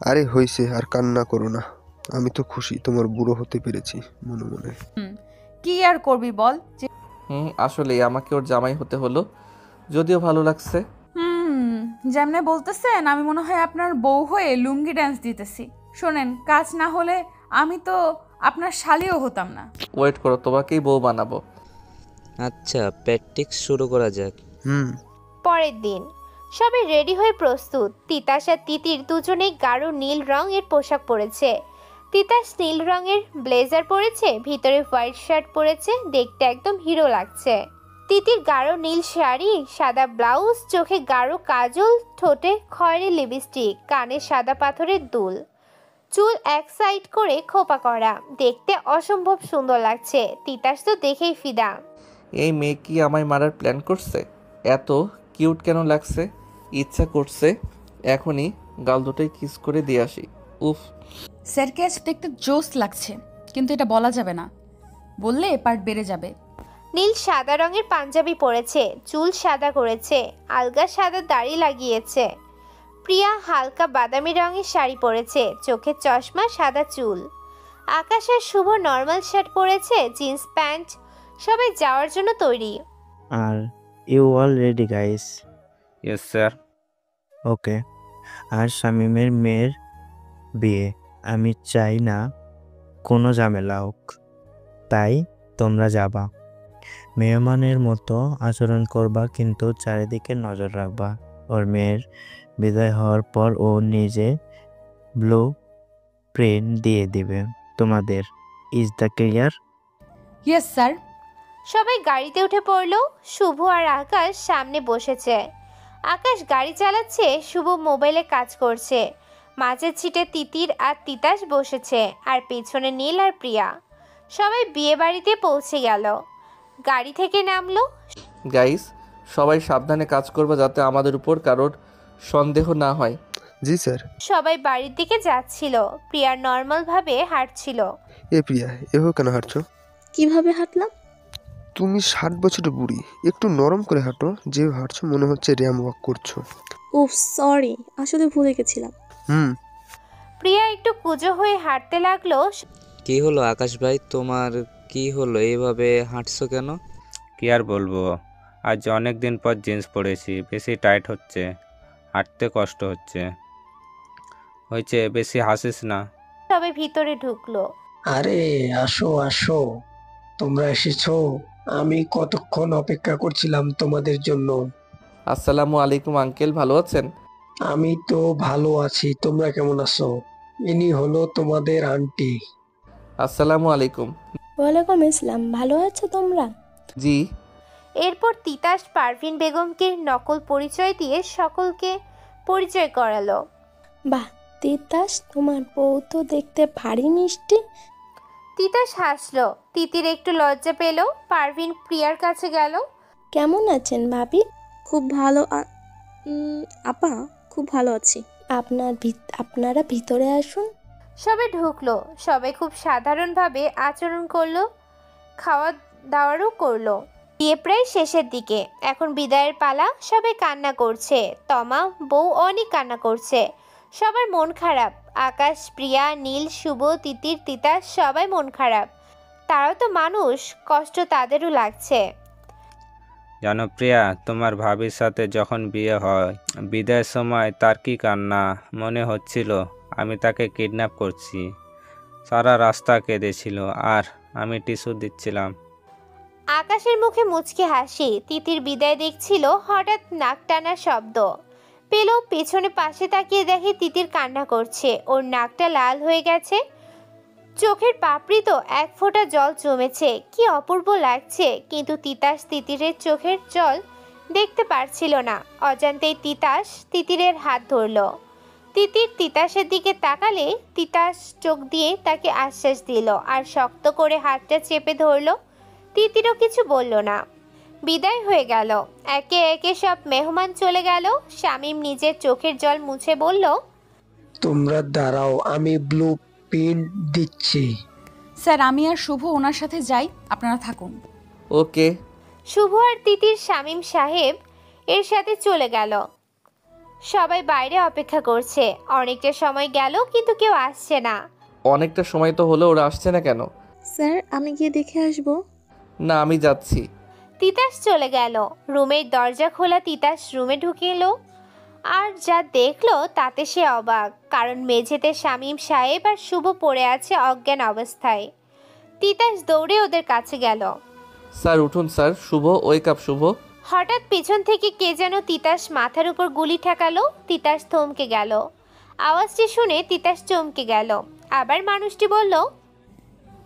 আরে হয়েছে, আর কান্না করো না। আমি তো খুশি তোমার বুড়ো হতে পেরেছি মনে মনে। কি আর করবি বল? আসলেই আমাকে ওর জামাই হতে হলো, যদিও ভালো লাগছে। যেমনে বলতেছেন আমি মনে হয় আপনার বউ হয়ে লুঙ্গি ড্যান্স দিতেছি। শোনেন, কাজ না হলে আমি তো আপনার শালিও হতাম না। ওয়েট করো, তোমাকেই বউ বানাবো। আচ্ছা, প্র্যাকটিস শুরু করা যাক। পরের দিন সবাই রেডি হয়ে প্রস্তুত। তিতাস আর তিতির দুজনেই গাঢ় নীল রঙের পোশাক পরেছে। তিতাস নীল রঙের ব্লেজার পরেছে, ভিতরে হোয়াইট শার্ট পরেছে, দেখতে একদম হিরো লাগছে। তিতির গাঢ় নীল শাড়ি, সাদা ব্লাউজ, চোখে গাঢ় কাজল, ঠোঁটে খয়েরি লিপস্টিক, কানে সাদা পাথরের দুল, চুল এক সাইড করে খোপা করা, দেখতে অসম্ভব সুন্দর লাগছে। তিতাস তো দেখেই ফিদা। এই মেয়ে কি আমায় মারার প্ল্যান করছে? এত কিউট কেন লাগছে? ইচ্ছা করছে এখনই গাল দুটোই কিস করে দিয়ে আসি। উফ, স্যারকে আজ দেখতে জোস লাগছে, কিন্তু এটা বলা যাবে না, বললে পার্ট বেড়ে যাবে। নীল সাদা রঙের পাঞ্জাবি পরেছে, চুল সাদা করেছে, আলগা সাদা দাড়ি লাগিয়েছে। প্রিয়া হালকা বাদামি রঙের শাড়ি পরেছে, চোখে চশমা, সাদা চুল। আকাশ আর শুভ নর্মাল শার্ট পরেছে, জিন্স প্যান্ট। সবাই যাওয়ার জন্য তৈরি। Are you all ready guys? Yes sir. Okay. আর শামীমের মেয়ের বিয়ে, আমি চাই না কোনো ঝামেলা হোক, তাই তোমরা যাবা, মেহমানের মতো আচরণ করবা, কিন্তু চারিদিকে নজর রাখবা। ওর মেয়ের বিদায় হওয়ার পর ও নিজে ব্লু প্রিন্ট দিয়ে দিবে তোমাদের। Is the clear? Yes sir. সবাই গাড়িতে উঠে পড়লো। শুভ আর আকাশ সামনে বসেছে। আকাশ গাড়ি চালাচ্ছে, শুভ মোবাইলে কাজ করছে। মাঝের সিটে তিতির আর তিতাস বসেছে, আর পেছনে নীল আর প্রিয়া। সবাই বিয়ে বাড়িতে পৌঁছে গেল। গাড়ি থেকে নামলো। গাইস, সবাই সাবধানে কাজ করবে যাতে আমাদের উপর কারোর সন্দেহ না হয়। জি স্যার। সবাই বাড়ির দিকে যাচ্ছিল। প্রিয়া নর্মাল ভাবে হাঁটছিল। এ প্রিয়া, এভাবে কেন হাঁটছো? কিভাবে হাঁটলাম? তুমি 60 বছরের বুড়ি, একটু নরম করে হাঁটো। যে হাঁটছো মনে হচ্ছে র্যাম ওয়াক করছো। উফ সরি, আসলে ভুলে গেছিলাম। প্রিয়া একটু কুঁজো হয়ে হাঁটতে লাগলো। কি হলো আকাশ ভাই, তোমার কি হলো, এইভাবে হাঁটছো কেন? কি আর বলবো, আজ অনেক দিন পর জিন্স পরেছি, বেশি টাইট হচ্ছে, হাঁটতে কষ্ট হচ্ছে। হয়েছে, বেশি হাসিস না। সবাই ভিতরে ঢুকলো। আরে আসো আসো, তোমরা এসেছো। আমি কতক্ষণ অপেক্ষা করছিলাম তোমাদের জন্য। আসসালামু আলাইকুম আঙ্কেল, ভালো আছেন? আমি তো ভালো আছি, তোমরা কেমন আছো? ইনি হলো তোমাদের আন্টি। আসসালামু আলাইকুম। ওয়ালাইকুম আসসালাম। ভালো আছো তোমরা? জি। এরপর তিতাস পারভিন বেগমকে নকল পরিচয় দিয়ে সকলকে পরিচয় করালো। বাহ তিতাস, তোমার বউ তো দেখতে ভারী মিষ্টি। তিতাস হাসলো। তিতির একটু লজ্জা পেল। পারভিন প্রিয়ার কাছে গেল। কেমন আছেন ভাবি? খুব ভালো আপা, খুব ভালো আছি। আপনারা ভিতরে আসুন। সবাই ঢুকলো। সবাই খুব সাধারণভাবে আচরণ করলো, খাওয়া দাওয়ারও করলো। বিয়ে প্রায় শেষের দিকে, এখন বিদায়ের পালা। সবাই কান্না করছে। তমা বউ অনেক কান্না করছে। সবার মন খারাপ। আকাশ, প্রিয়া, নীল, শুভ, তিতির, তিতাস সবাই মন খারাপ। তারাও তো মানুষ, কষ্ট তাদেরও লাগছে। জানো প্রিয়া, তোমার ভাবির সাথে যখন বিয়ে হয়, বিদায়ের সময় তার কি কান্না, মনে হচ্ছিল আমি তাকে কিডন্যাপ করছি। সারা রাস্তা কেঁদেছিল আর আমি টিস্যু দিচ্ছিলাম। আকাশের মুখে মুচকি হাসি। তিতির বিদায় দেখছিল, হঠাৎ নাক টানার শব্দ পেল। পেছনে পাশে তাকিয়ে দেখে তিতির কান্না করছে। ওর নাকটা লাল হয়ে গেছে, চোখের পাপড়ি তো এক ফোঁটা জল জমেছে। কি অপূর্ব লাগছে। কিন্তু তিতাস তিতিরের চোখের জল দেখতে পারছিল না। অজান্তেই তিতাস তিতিরের হাত ধরল। তিতির তিতাসের দিকে তাকালে তিতাস চোখ দিয়ে তাকে আশ্বাস দিল আর শক্ত করে হাতটা চেপে ধরল। তিতিরও কিছু বলল না। বিদায় হয়ে গেল। একে একে সব মেহমান চলে গেল। শামীম নিজের চোখের জল মুছে বলল, তোমরা দাঁড়াও, আমি ব্লু প্রিন্ট দিচ্ছি। স্যার আমি আর শুভ ওনার সাথে যাই, আপনারা থাকুন। ওকে। শুভ আর তিতির শামীম সাহেব এর সাথে চলে গেল। সবাই বাইরে অপেক্ষা করছে। অনেকটা সময় গেল কিন্তু কেউ আসছে না। অনেকটা সময় তো হলো, ওরা আসছে না কেন? স্যার আমি গিয়ে দেখে আসবো। না, আমি যাচ্ছি। তিতাস চলে গেল। রুমের দরজা খোলা তিতাস রুমে ঢুকে এলো। আর যা দেখলো তাতে সে অবাক, কারণ মেঝেতে শামীম সাহেব আর শুভ পড়ে আছে অজ্ঞান অবস্থায়। তিতাস দৌড়ে ওদের কাছে গেল। স্যার উঠুন স্যার, শুভ ওয়েক আপ শুভ। হঠাৎ পিছন থেকে কে যেন তিতাস মাথার উপর গুলি ঠেকালো। তিতাস থমকে গেল। আওয়াজটি শুনে তিতাস চমকে গেল। আবার মানুষটি বলল,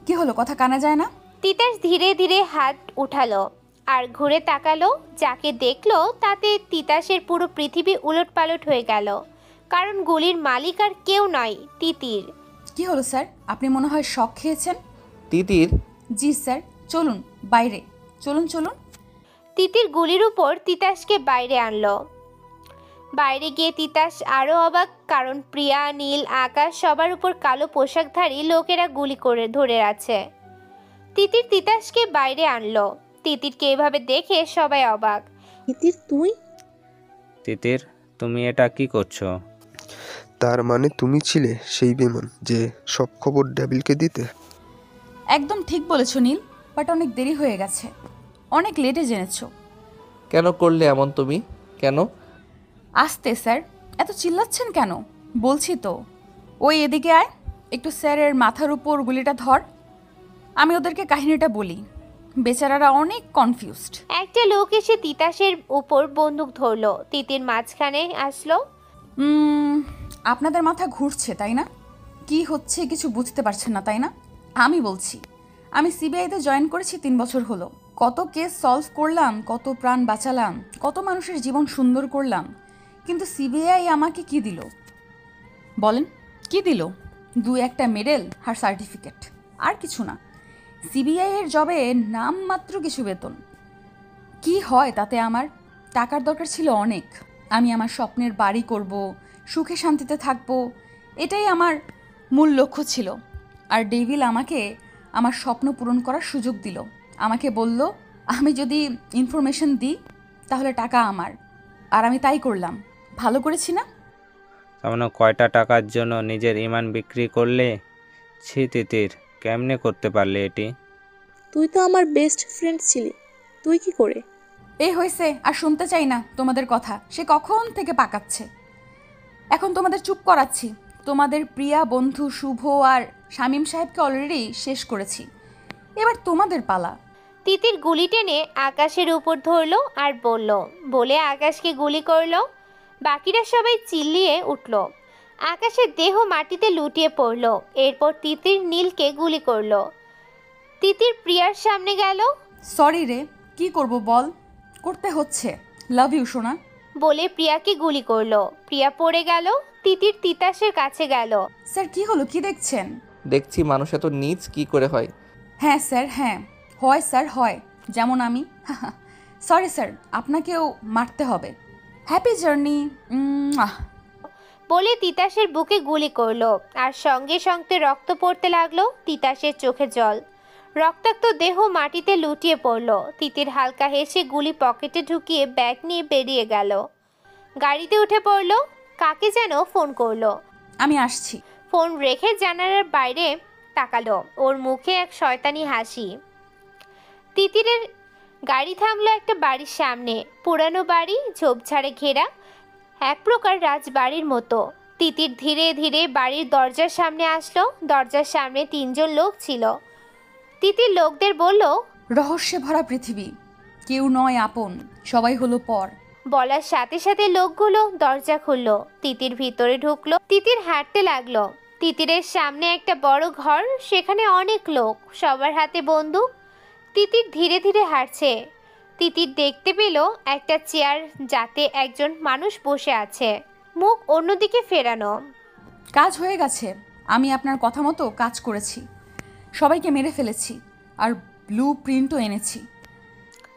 কি হলো, কথা কানা যায় না? তিতাস ধীরে ধীরে হাত উঠালো আর ঘুরে তাকালো। যাকে দেখলো তাতে তিতাসের পুরো পৃথিবী উলটপালট হয়ে গেল, কারণ গুলির মালিক আর কেউ নয়, তিতির। কি হলো স্যার, আপনি মনে হয় শক খেয়েছেন। তিতির? জি স্যার, চলুন বাইরে, চলুন চলুন। তিতির গুলির উপর তিতাসকে বাইরে আনলো। বাইরে গিয়ে তিতাস আরো অবাক, কারণ প্রিয়া, নীল, আকাশ সবার উপর কালো পোশাকধারী লোকেরা গুলি করে ধরে আছে। তিতির তিতাসকে বাইরে আনলো। তিতিরকে এভাবে দেখে সবাই অবাক। তিতির তুই? তিতির, তুমি এটা কি করছো? তার মানে তুমি ছিলে সেই বেমান যে সব খবর ডেভিলকে দিতে? একদম ঠিক বলেছো নীল, বাট অনেক দেরি হয়ে গেছে, অনেক লেটে জেনেছো। কেন করলে এমন তুমি? কেন? আসতে স্যার, এত চিল্লাচ্ছেন কেন? বলছি তো। ওই এদিকে আয়, একটু স্যারের মাথার উপর গুলিটা ধর। আমি ওদেরকে কাহিনীটা বলি, বেচারারা অনেক কনফিউজড। একটা লোক এসে তিতাসের উপর বন্দুক ধরলো। তিতির মাঝখানে আসলো। আপনাদের মাথা ঘুরছে তাই না? কি হচ্ছে কিছু বুঝতে পারছেন না তাই না? আমি বলছি, আমি সিবিআইতে জয়েন করেছি 3 বছর হলো। কত কেস সলভ করলাম, কত প্রাণ বাঁচালাম, কত মানুষের জীবন সুন্দর করলাম, কিন্তু সিবিআই আমাকে কি দিল বলেন? কি দিল? 2-1টা মেডেল আর সার্টিফিকেট, আর কিছু না। সিবিআই এর জবে নামমাত্র কিছু বেতন। কি হয় তাতে? আমার টাকার দরকার ছিল অনেক। আমি আমার স্বপ্নের বাড়ি করব, সুখে শান্তিতে থাকবো, এটাই আমার মূল লক্ষ্য ছিল। আর ডেভিল আমাকে আমার স্বপ্ন পূরণ করার সুযোগ দিল। আমাকে বলল আমি যদি ইনফরমেশন দিই তাহলে টাকা আমার, আর আমি তাই করলাম। ভালো করেছি না? তেমন কয়টা টাকার জন্য নিজের ইমান বিক্রি করলে? ছি তিতির, কেমনে করতে পারলে এটি? তুই তো আমার বেস্ট ফ্রেন্ড ছিলি, তুই কি করে? এই হয়েছে, আর শুনতে চাই না তোমাদের কথা। সে কখন থেকে পাকাচ্ছে। এখন তোমাদের চুপ করাচ্ছি। তোমাদের প্রিয়া বন্ধু শুভ আর শামীম সাহেবকে অলরেডি শেষ করেছি, এবার তোমাদের পালা। তিতির গুলি টেনে আকাশের উপর ধরলো আর বলে আকাশকে গুলি করলো। বাকিরা সবাই চিল্লিয়ে উঠল। আকাশের দেহ মাটিতে লুটিয়ে পড়লো। এরপর তিতির নীলকে গুলি করলো। তিতির প্রিয়ার সামনে গেল। সরি রে, কি করব বল, করতে হচ্ছে। লাভ ইউ সোনা। বলে প্রিয়াকে গুলি করলো। প্রিয়া পড়ে গেল। তিতির তিতাসের কাছে গেল। স্যার কি হলো, কি দেখছেন? দেখছি মানুষ এত নীচ কি করে হয়। হ্যাঁ স্যার, হ্যাঁ হয় স্যার, হয়, যেমন আমি। সরি স্যার, আপনাকেও মারতে হবে। Happy journey. বলে তিতাসের বুকে গুলি করলো। আর সঙ্গে সঙ্গে রক্ত পড়তে লাগলো। তিতাসের চোখে জল। রক্তাক্ত দেহ মাটিতে লুটিয়ে পড়লো। তিতির হালকা হেসে গুলি পকেটে ঢুকিয়ে ব্যাগ নিয়ে বেরিয়ে গেল। গাড়িতে উঠে পড়লো। কাকে যেন ফোন করলো। আমি আসছি। ফোন রেখে জানালার বাইরে তাকালো। ওর মুখে এক শয়তানি হাসি। তিতিরের গাড়ি থামলো একটা বাড়ির সামনে। পুরানো বাড়ি, ঝোপঝাড়ে ঘেরা, এক প্রকার রাজবাড়ির মতো। তিতির ধীরে ধীরে বাড়ির দরজার সামনে আসলো। দরজার সামনে 3 জন লোক ছিল। তিতির লোকদের বলল, রহস্যে ভরা পৃথিবী, কেউ নয় আপন, সবাই হলো পর। বলার সাথে সাথে লোকগুলো দরজা খুললো। তিতির ভিতরে ঢুকলো। তিতির হাঁটতে লাগলো। তিতিরের সামনে একটা বড় ঘর, সেখানে অনেক লোক, সবার হাতে বন্দুক। তিতির ধীরে ধীরে হাঁটছে। তিতির দেখতে পেল একটা চেয়ার, যাতে একজন মানুষ বসে আছে, মুখ অন্যদিকে ফেরানো। কাজ হয়ে গেছে, আমি আপনার কথা মতো কাজ করেছি, সবাইকে মেরে ফেলেছি, আর ব্লু প্রিন্টও এনেছি।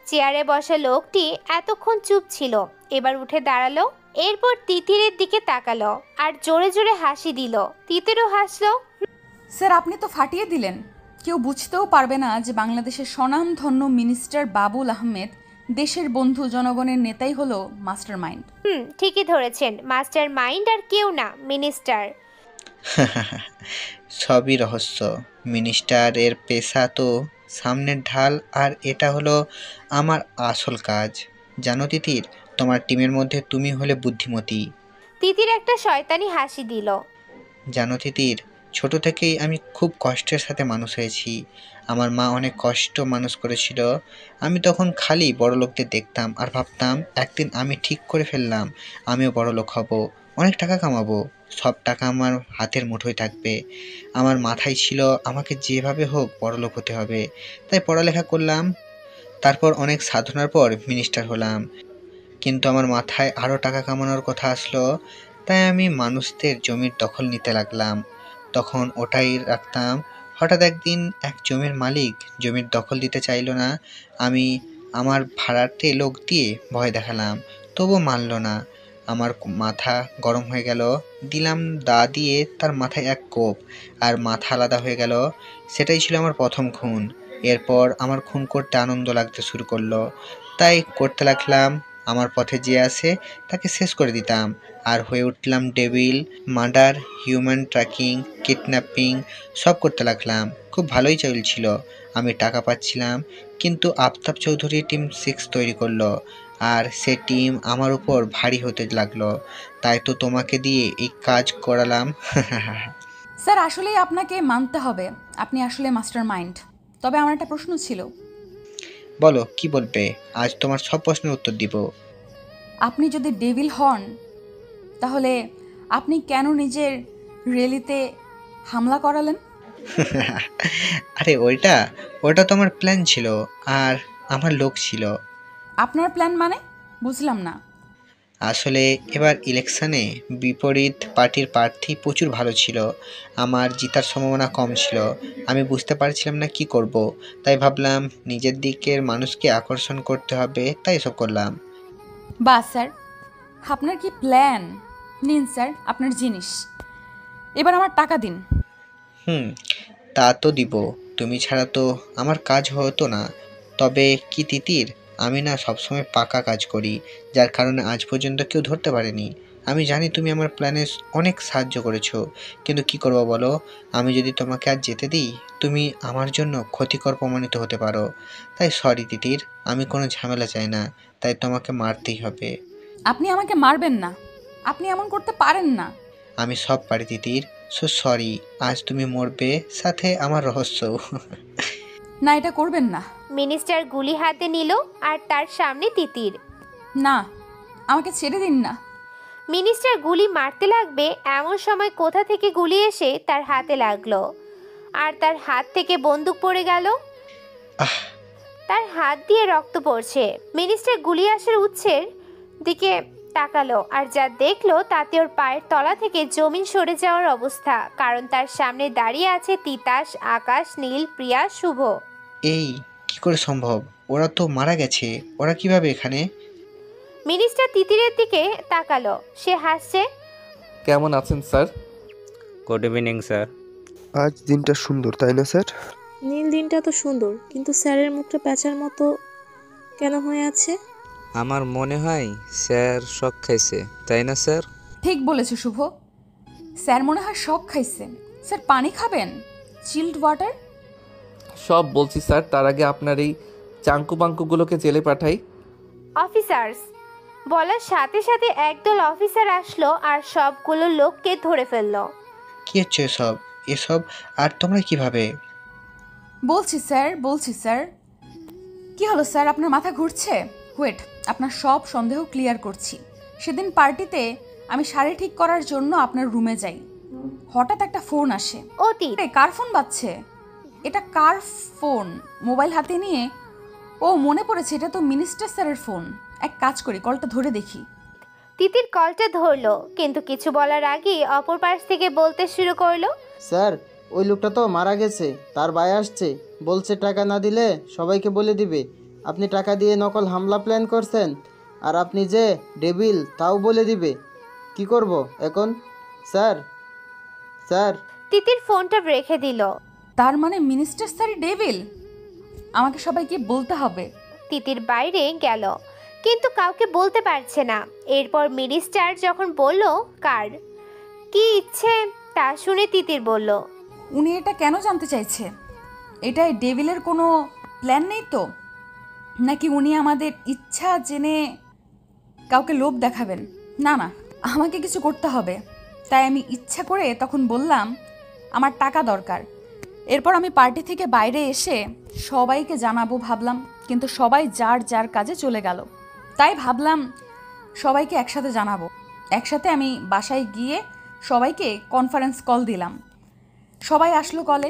চেয়ারে বসা লোকটি এতক্ষণ চুপ ছিল, এবার উঠে দাঁড়ালো। এরপর তিতিরের দিকে তাকালো আর জোরে জোরে হাসি দিল। তিতিরও হাসলো। স্যার আপনি তো ফাটিয়ে দিলেন। কেউ বুঝতেও পারবে না যে বাংলাদেশের স্বনামধন্য মিনিস্টার বাবুল আহমেদ, দেশের বন্ধু জনগণের নেতাই হলো মাস্টার মাইন্ড। ঠিকই ধরেছেন, মাস্টার মাইন্ড আর কেউ না, মিনিস্টার। সবই রহস্য। মিনিস্টারের পেশা তো সামনের ঢাল, আর এটা হলো আমার আসল কাজ। জানো তিতির, তোমার টিমের মধ্যে তুমি হলে বুদ্ধিমতী। তিতির একটা শয়তানি হাসি দিল। জানো তিতির, ছোট থেকেই আমি খুব কষ্টের সাথে মানুষ হয়েছি। আমার মা অনেক কষ্ট মানুষ করেছিল। আমি তখন খালি বড়লোকদের দেখতাম আর ভাবতাম একদিন আমি ঠিক করে ফেললাম, আমিও বড়লোক হব, অনেক টাকা কামাবো, সব টাকা আমার হাতের মুঠোয় থাকবে। আমার মাথায় ছিল আমাকে যেভাবে হোক বড়লোক হতে হবে, তাই পড়ালেখা করলাম। তারপর অনেক সাধনার পর মিনিস্টার হলাম। কিন্তু আমার মাথায় আরও টাকা কামানোর কথা আসলো, তাই আমি মানুষদের জমির দখল নিতে লাগলাম। তখন ওটাই রাখতাম। হঠাৎ একদিন এক জমির মালিক জমির দখল দিতে চাইলো না। আমি আমার ভাড়াটে লোক দিয়ে ভয় দেখালাম, তবুও মানলো না। আমার মাথা গরম হয়ে গেল। দিলাম দা দিয়ে তার মাথায় এক কোপ, আর মাথা আলাদা হয়ে গেল। সেটাই ছিল আমার প্রথম খুন। এরপর আমার খুন করতে আনন্দ লাগতে শুরু করলো, তাই করতে লাগলাম। আমার পথে যে আসে তাকে শেষ করে দিতাম, আর হয়ে উঠলাম devil. Murder, human tracking, kidnapping সব করতে লাগলাম। খুব ভালোই চলছিল, আমি টাকা পাচ্ছিলাম। কিন্তু আফতাব চৌধুরী টিম 6 তৈরি করলো, আর সে টিম আমার উপর ভারী হতে লাগলো। তাই তো তোমাকে দিয়ে এই কাজ করালাম। স্যার আসলেই আপনাকে মানতে হবে, আপনি আসলে মাস্টার মাইন্ড। তবে আমার একটা প্রশ্ন ছিল। বলো, কি বলবে? আজ তোমার সব প্রশ্নের উত্তর দিব। আপনি যদি ডেভিল হন, তাহলে আপনি কেন নিজের রেলিতে হামলা করালেন? আরে ওইটা তো আমার প্ল্যান ছিল, আর আমার লোক ছিল। আপনার প্ল্যান মানে? বুঝলাম না। আসলে এবার ইলেকশনে বিপরীত পার্টির প্রার্থী প্রচুর ভালো ছিল, আমার জেতার সম্ভাবনা কম ছিল। আমি বুঝতে পারছিলাম না কি করব, তাই ভাবলাম নিজের দিকের মানুষকে আকর্ষণ করতে হবে, তাই এসব করলাম। বাহ স্যার, আপনার কি প্ল্যান! নিন স্যার আপনার জিনিস, এবার আমার টাকা দিন। তা তো দিব, তুমি ছাড়া তো আমার কাজ হতো না। তবে কি তিতির, আমি না সবসময় পাকা কাজ করি, যার কারণে আজ পর্যন্ত কেউ ধরতে পারেনি। আমি জানি তুমি আমার প্ল্যানে অনেক সাহায্য করেছো, কিন্তু কি করবো বলো, আমি যদি তোমাকে আজ যেতে দিই, তুমি আমার জন্য ক্ষতিকর প্রমাণিত হতে পারো। তাই সরি তিতির, আমি কোনো ঝামেলা চাই না, তাই তোমাকে মারতেই হবে। আপনি আমাকে মারবেন না, আপনি এমন করতে পারেন না। আমি সব পারি তিতির, সো সরি। আজ তুমি মরবে, সাথে আমার রহস্য। না, এটা করবেন না। মিনিস্টার গুলি হাতে নিল, আর তার সামনে তিতির। না, আমাকে ছেড়ে দিন না। মিনিস্টার গুলি মারতে লাগবে, এমন সময় কোথা থেকে গুলি এসে তার হাতে লাগলো, আর তার হাত থেকে বন্দুক পড়ে গেল। তার হাত দিয়ে রক্ত পড়ছে। মিনিস্টার গুলি আসার উৎসের দিকে তাকালো, আর যা দেখলো তাতে ওর পায়ের তলা থেকে জমিন সরে যাওয়ার অবস্থা, কারণ তার সামনে দাঁড়িয়ে আছে তিতাস, আকাশ, নীল, প্রিয়া, শুভ। এই কি করে সম্ভব? ওরা তো মারা গেছে, ওরা কিভাবে এখানে? মিনিস্টার তিতিরের দিকে তাকালো, সে হাসছে। কেমন আছেন স্যার? Good evening sir. আজ দিনটা সুন্দর, তাই না স্যার? নীল দিনটা তো সুন্দর, কিন্তু স্যারের মুখটা প্যাঁচার মতো কেন হয়ে আছে? আমার মনে হয় স্যার শক খাইছে, তাই না স্যার? ঠিক বলেছে শুভ, স্যার মনে হয় শক খাইছে। স্যার পানি খাবেন? Child water? সব বলছি স্যার, তার আগে আপনার এই চাঙ্কু বাঙ্কুগুলোকে জেলে পাঠাই। অফিসার্স বলার সাথে সাথে একদল অফিসার আসলো আর সবগুলো লোককে ধরে ফেললো। কি হচ্ছে এসব? আর তোমরা কিভাবে? বলছি স্যার। কি হলো স্যার, আপনার মাথা ঘুরছে? ওয়েট, আপনার সব সন্দেহ ক্লিয়ার করছি। সেদিন পার্টিতে আমি শাড়ি ঠিক করার জন্য আপনার রুমে যাই, হঠাৎ একটা ফোন আসে। কার ফোন বাজছে? এটা কার ফোন? মোবাইল হাতে নিয়ে ও মনে পড়েছে, এটা তো মিনিস্টার স্যারের ফোন। এক কাজ করি, কলটা ধরে দেখি। তিতির কলটা ধরলো, কিন্তু কিছু বলার আগেই অপর পাশ থেকে বলতে শুরু করলো, স্যার ওই লোকটা তো মারা গেছে, তার ভাই আসছে, বলছে টাকা না দিলে সবাইকে বলে দিবে আপনি টাকা দিয়ে নকল হামলা প্ল্যান করছেন, আর আপনি যে ডেভিল তাও বলে দিবে। কি করব এখন স্যার? তিতির ফোনটা রেখে দিল। তার মানে মিনিস্টার স্যারই ডেভিল? আমাকে সবাইকে বলতে হবে। তিতির বাইরে গেল, কিন্তু কাউকে বলতে পারছে না। এরপর মিনিস্টার যখন বলল কার কি ইচ্ছে তা শুনে তিতির বলল, উনি এটা কেন জানতে চাইছে? এটাই ডেভিলের কোনো প্ল্যান নেই তো? নাকি উনি আমাদের ইচ্ছা জেনে কাউকে লোভ দেখাবেন? না না, আমাকে কিছু করতে হবে। তাই আমি ইচ্ছা করে তখন বললাম আমার টাকা দরকার। এরপর আমি পার্টি থেকে বাইরে এসে সবাইকে জানাবো ভাবলাম, কিন্তু সবাই যার যার কাজে চলে গেল। তাই ভাবলাম সবাইকে একসাথে জানাবো। একসাথে আমি বাসায় গিয়ে সবাইকে কনফারেন্স কল দিলাম। সবাই আসলো কলে।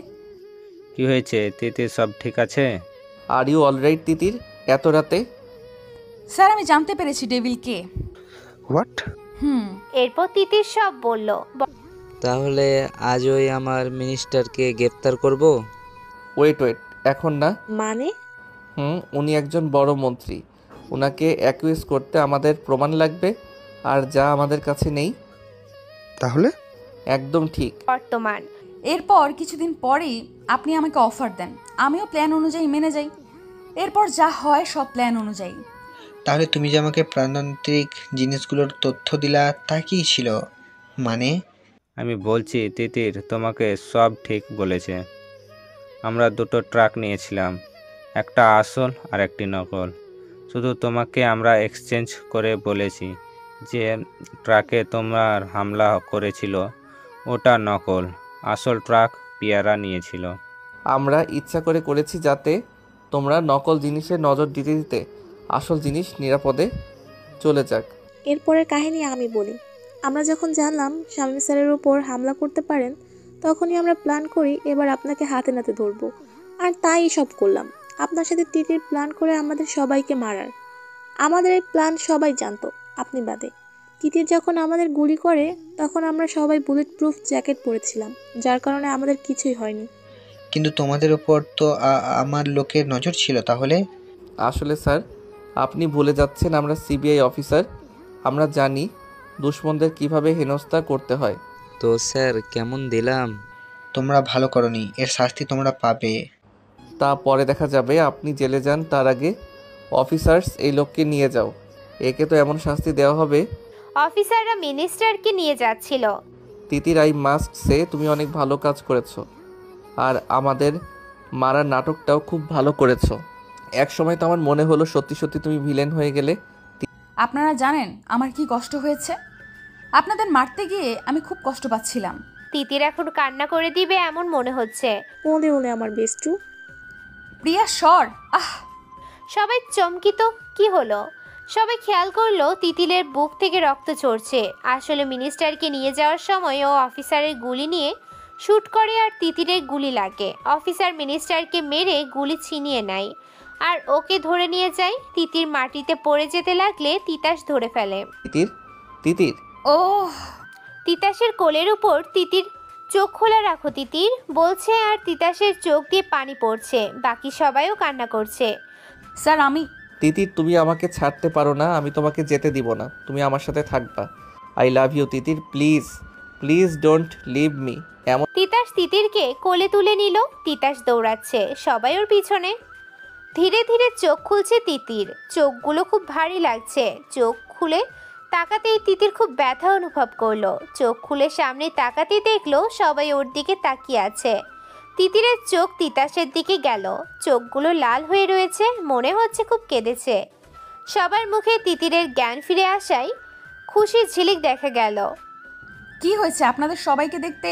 কি হয়েছে তিতির, সব ঠিক আছে? আর ইউ অলরাইট তিতির? এত রাতে? স্যার আমি জানতে পেরেছি ডেভিল কে। হোয়াট? এরপর তিতির সব বলল। তাহলে আজই আমার মিনিস্টারকে গ্রেপ্তার করব? ওয়েট, এখন না। মানে? উনি একজন বড় মন্ত্রী। ওনাকে অ্যাকুইজ করতে আমাদের প্রমাণ লাগবে, আর যা আমাদের কাছে নেই। তাহলে? একদম ঠিক। বর্তমান। এরপর কিছুদিন পরেই আপনি আমাকে অফার দেন, আমিও প্ল্যান অনুযায়ী মেনে যাই। এরপর যা হয় সব প্ল্যান অনুযায়ী। তাহলে তুমি যে আমাকে প্রাণতান্ত্রিক জিনিসগুলোর তথ্য দিলা তা কি ছিল? মানে? আমি বলছি তিতির তোমাকে সব ঠিক বলেছে। আমরা দুটো ট্রাক নিয়েছিলাম, একটা আসল আর একটি নকল। শুধু তোমাকে আমরা এক্সচেঞ্জ করে বলেছি যে ট্রাকে তোমার হামলা করেছিল ওটা নকল, আসল ট্রাক পিয়ারা নিয়েছিল। আমরা ইচ্ছা করে করেছি যাতে তোমরা নকল জিনিসে নজর দিতে দিতে আসল জিনিস নিরাপদে চলে যাক। এরপরের কাহিনী আমি বলি। আমরা যখন জানলাম শামীম স্যারের উপর হামলা করতে পারেন, তখনই আমরা প্ল্যান করি এবার আপনাকে হাতে নাতে ধরবো। আর তাই সব করলাম। আপনার সাথে তিতির প্ল্যান করে আমাদের সবাইকে মারার। আমাদের এই প্ল্যান সবাই জানতো, আপনি বাদে। তিতির যখন আমাদের গুলি করে তখন আমরা সবাই বুলেট প্রুফ জ্যাকেট পরেছিলাম, যার কারণে আমাদের কিছুই হয়নি। কিন্তু তোমাদের উপর তো আমার লোকের নজর ছিল। তাহলে? আসলে স্যার আপনি ভুলে যাচ্ছেন আমরা সিবিআই অফিসার। আমরা জানি দুশ্মনদের কিভাবে হেনস্থা করতে হয়। তো স্যার কেমন দিলাম? তোমরা ভালো করনি, এর শাস্তি তোমরা পাবে। তা পরে দেখা যাবে। আপনি জেলে যান তার আগে অফিসার্স এই লোককে নিয়ে যাও। একে তো এমন শাস্তি দেওয়া হবে। অফিসাররা মিনিস্টারকে নিয়ে যাচ্ছিল। তিতির, আই মাস্ট সে তুমি অনেক ভালো কাজ করেছো, আর আমাদের মারার নাটকটাও খুব ভালো করেছো। এক সময় তো আমার মনে হলো সত্যি সত্যি তুমি ভিলেন হয়ে গেলে। আপনারা জানেন আমার কি কষ্ট হয়েছে? আপনাদের মারতে গিয়ে আমি খুব কষ্ট পাচ্ছিলাম। তিতির এখন কান্না করে দিবে এমন মনে হচ্ছে। ওলে ওলে আমার বেস্টু। প্রিয়া সর। সবাই চমকিত। কি হলো? সবাই খেয়াল করলো তিতিলের বুক থেকে রক্ত ঝরছে। আসলে মিনিস্টারকে নিয়ে যাওয়ার সময় ও অফিসারের গুলি নিয়ে শুট করে আর তিতিরের গুলি লাগে। অফিসার মিনিস্টারকে মেরে গুলি ছিনিয়ে নেয় আর ওকে ধরে নিয়ে যায়। তিতির মাটিতে পড়ে যেতে লাগলে তিতাস ধরে ফেলে। তিতির ও তিতাসের কোলের উপর তিতির চোখ খোলা রাখো তিতির বলছে, আর তিতাসের চোখ দিয়ে পানি পড়ছে। বাকি সবাইও কান্না করছে। স্যার আমি তিতির তুমি আমাকে ছাড়তে পারো না, আমি তোমাকে যেতে দিব না, তুমি আমার সাথে থাকবা। I love you Titir, please please don't leave me. এমন তিতাস তিতিরকে কোলে তুলে নিল। তিতাস দৌড়াচ্ছে, সবাই ওর পিছনে। ধীরে ধীরে চোখ খুলছে তিতির। চোখগুলো খুব ভারী লাগছে। চোখ খুলে তাকাতেই তিতির খুব ব্যথা অনুভব করলো। চোখ খুলে সামনে তাকাতেই দেখলো সবাই ওর দিকে তাকিয়ে আছে। তিতিরের চোখ তিতাসের দিকে গেল। চোখগুলো লাল হয়ে রয়েছে, মনে হচ্ছে খুব কেঁদেছে। সবার মুখে তিতিরের জ্ঞান ফিরে আসায় খুশির ঝিলিক দেখা গেল। কি হয়েছে? আপনাদের সবাইকে দেখতে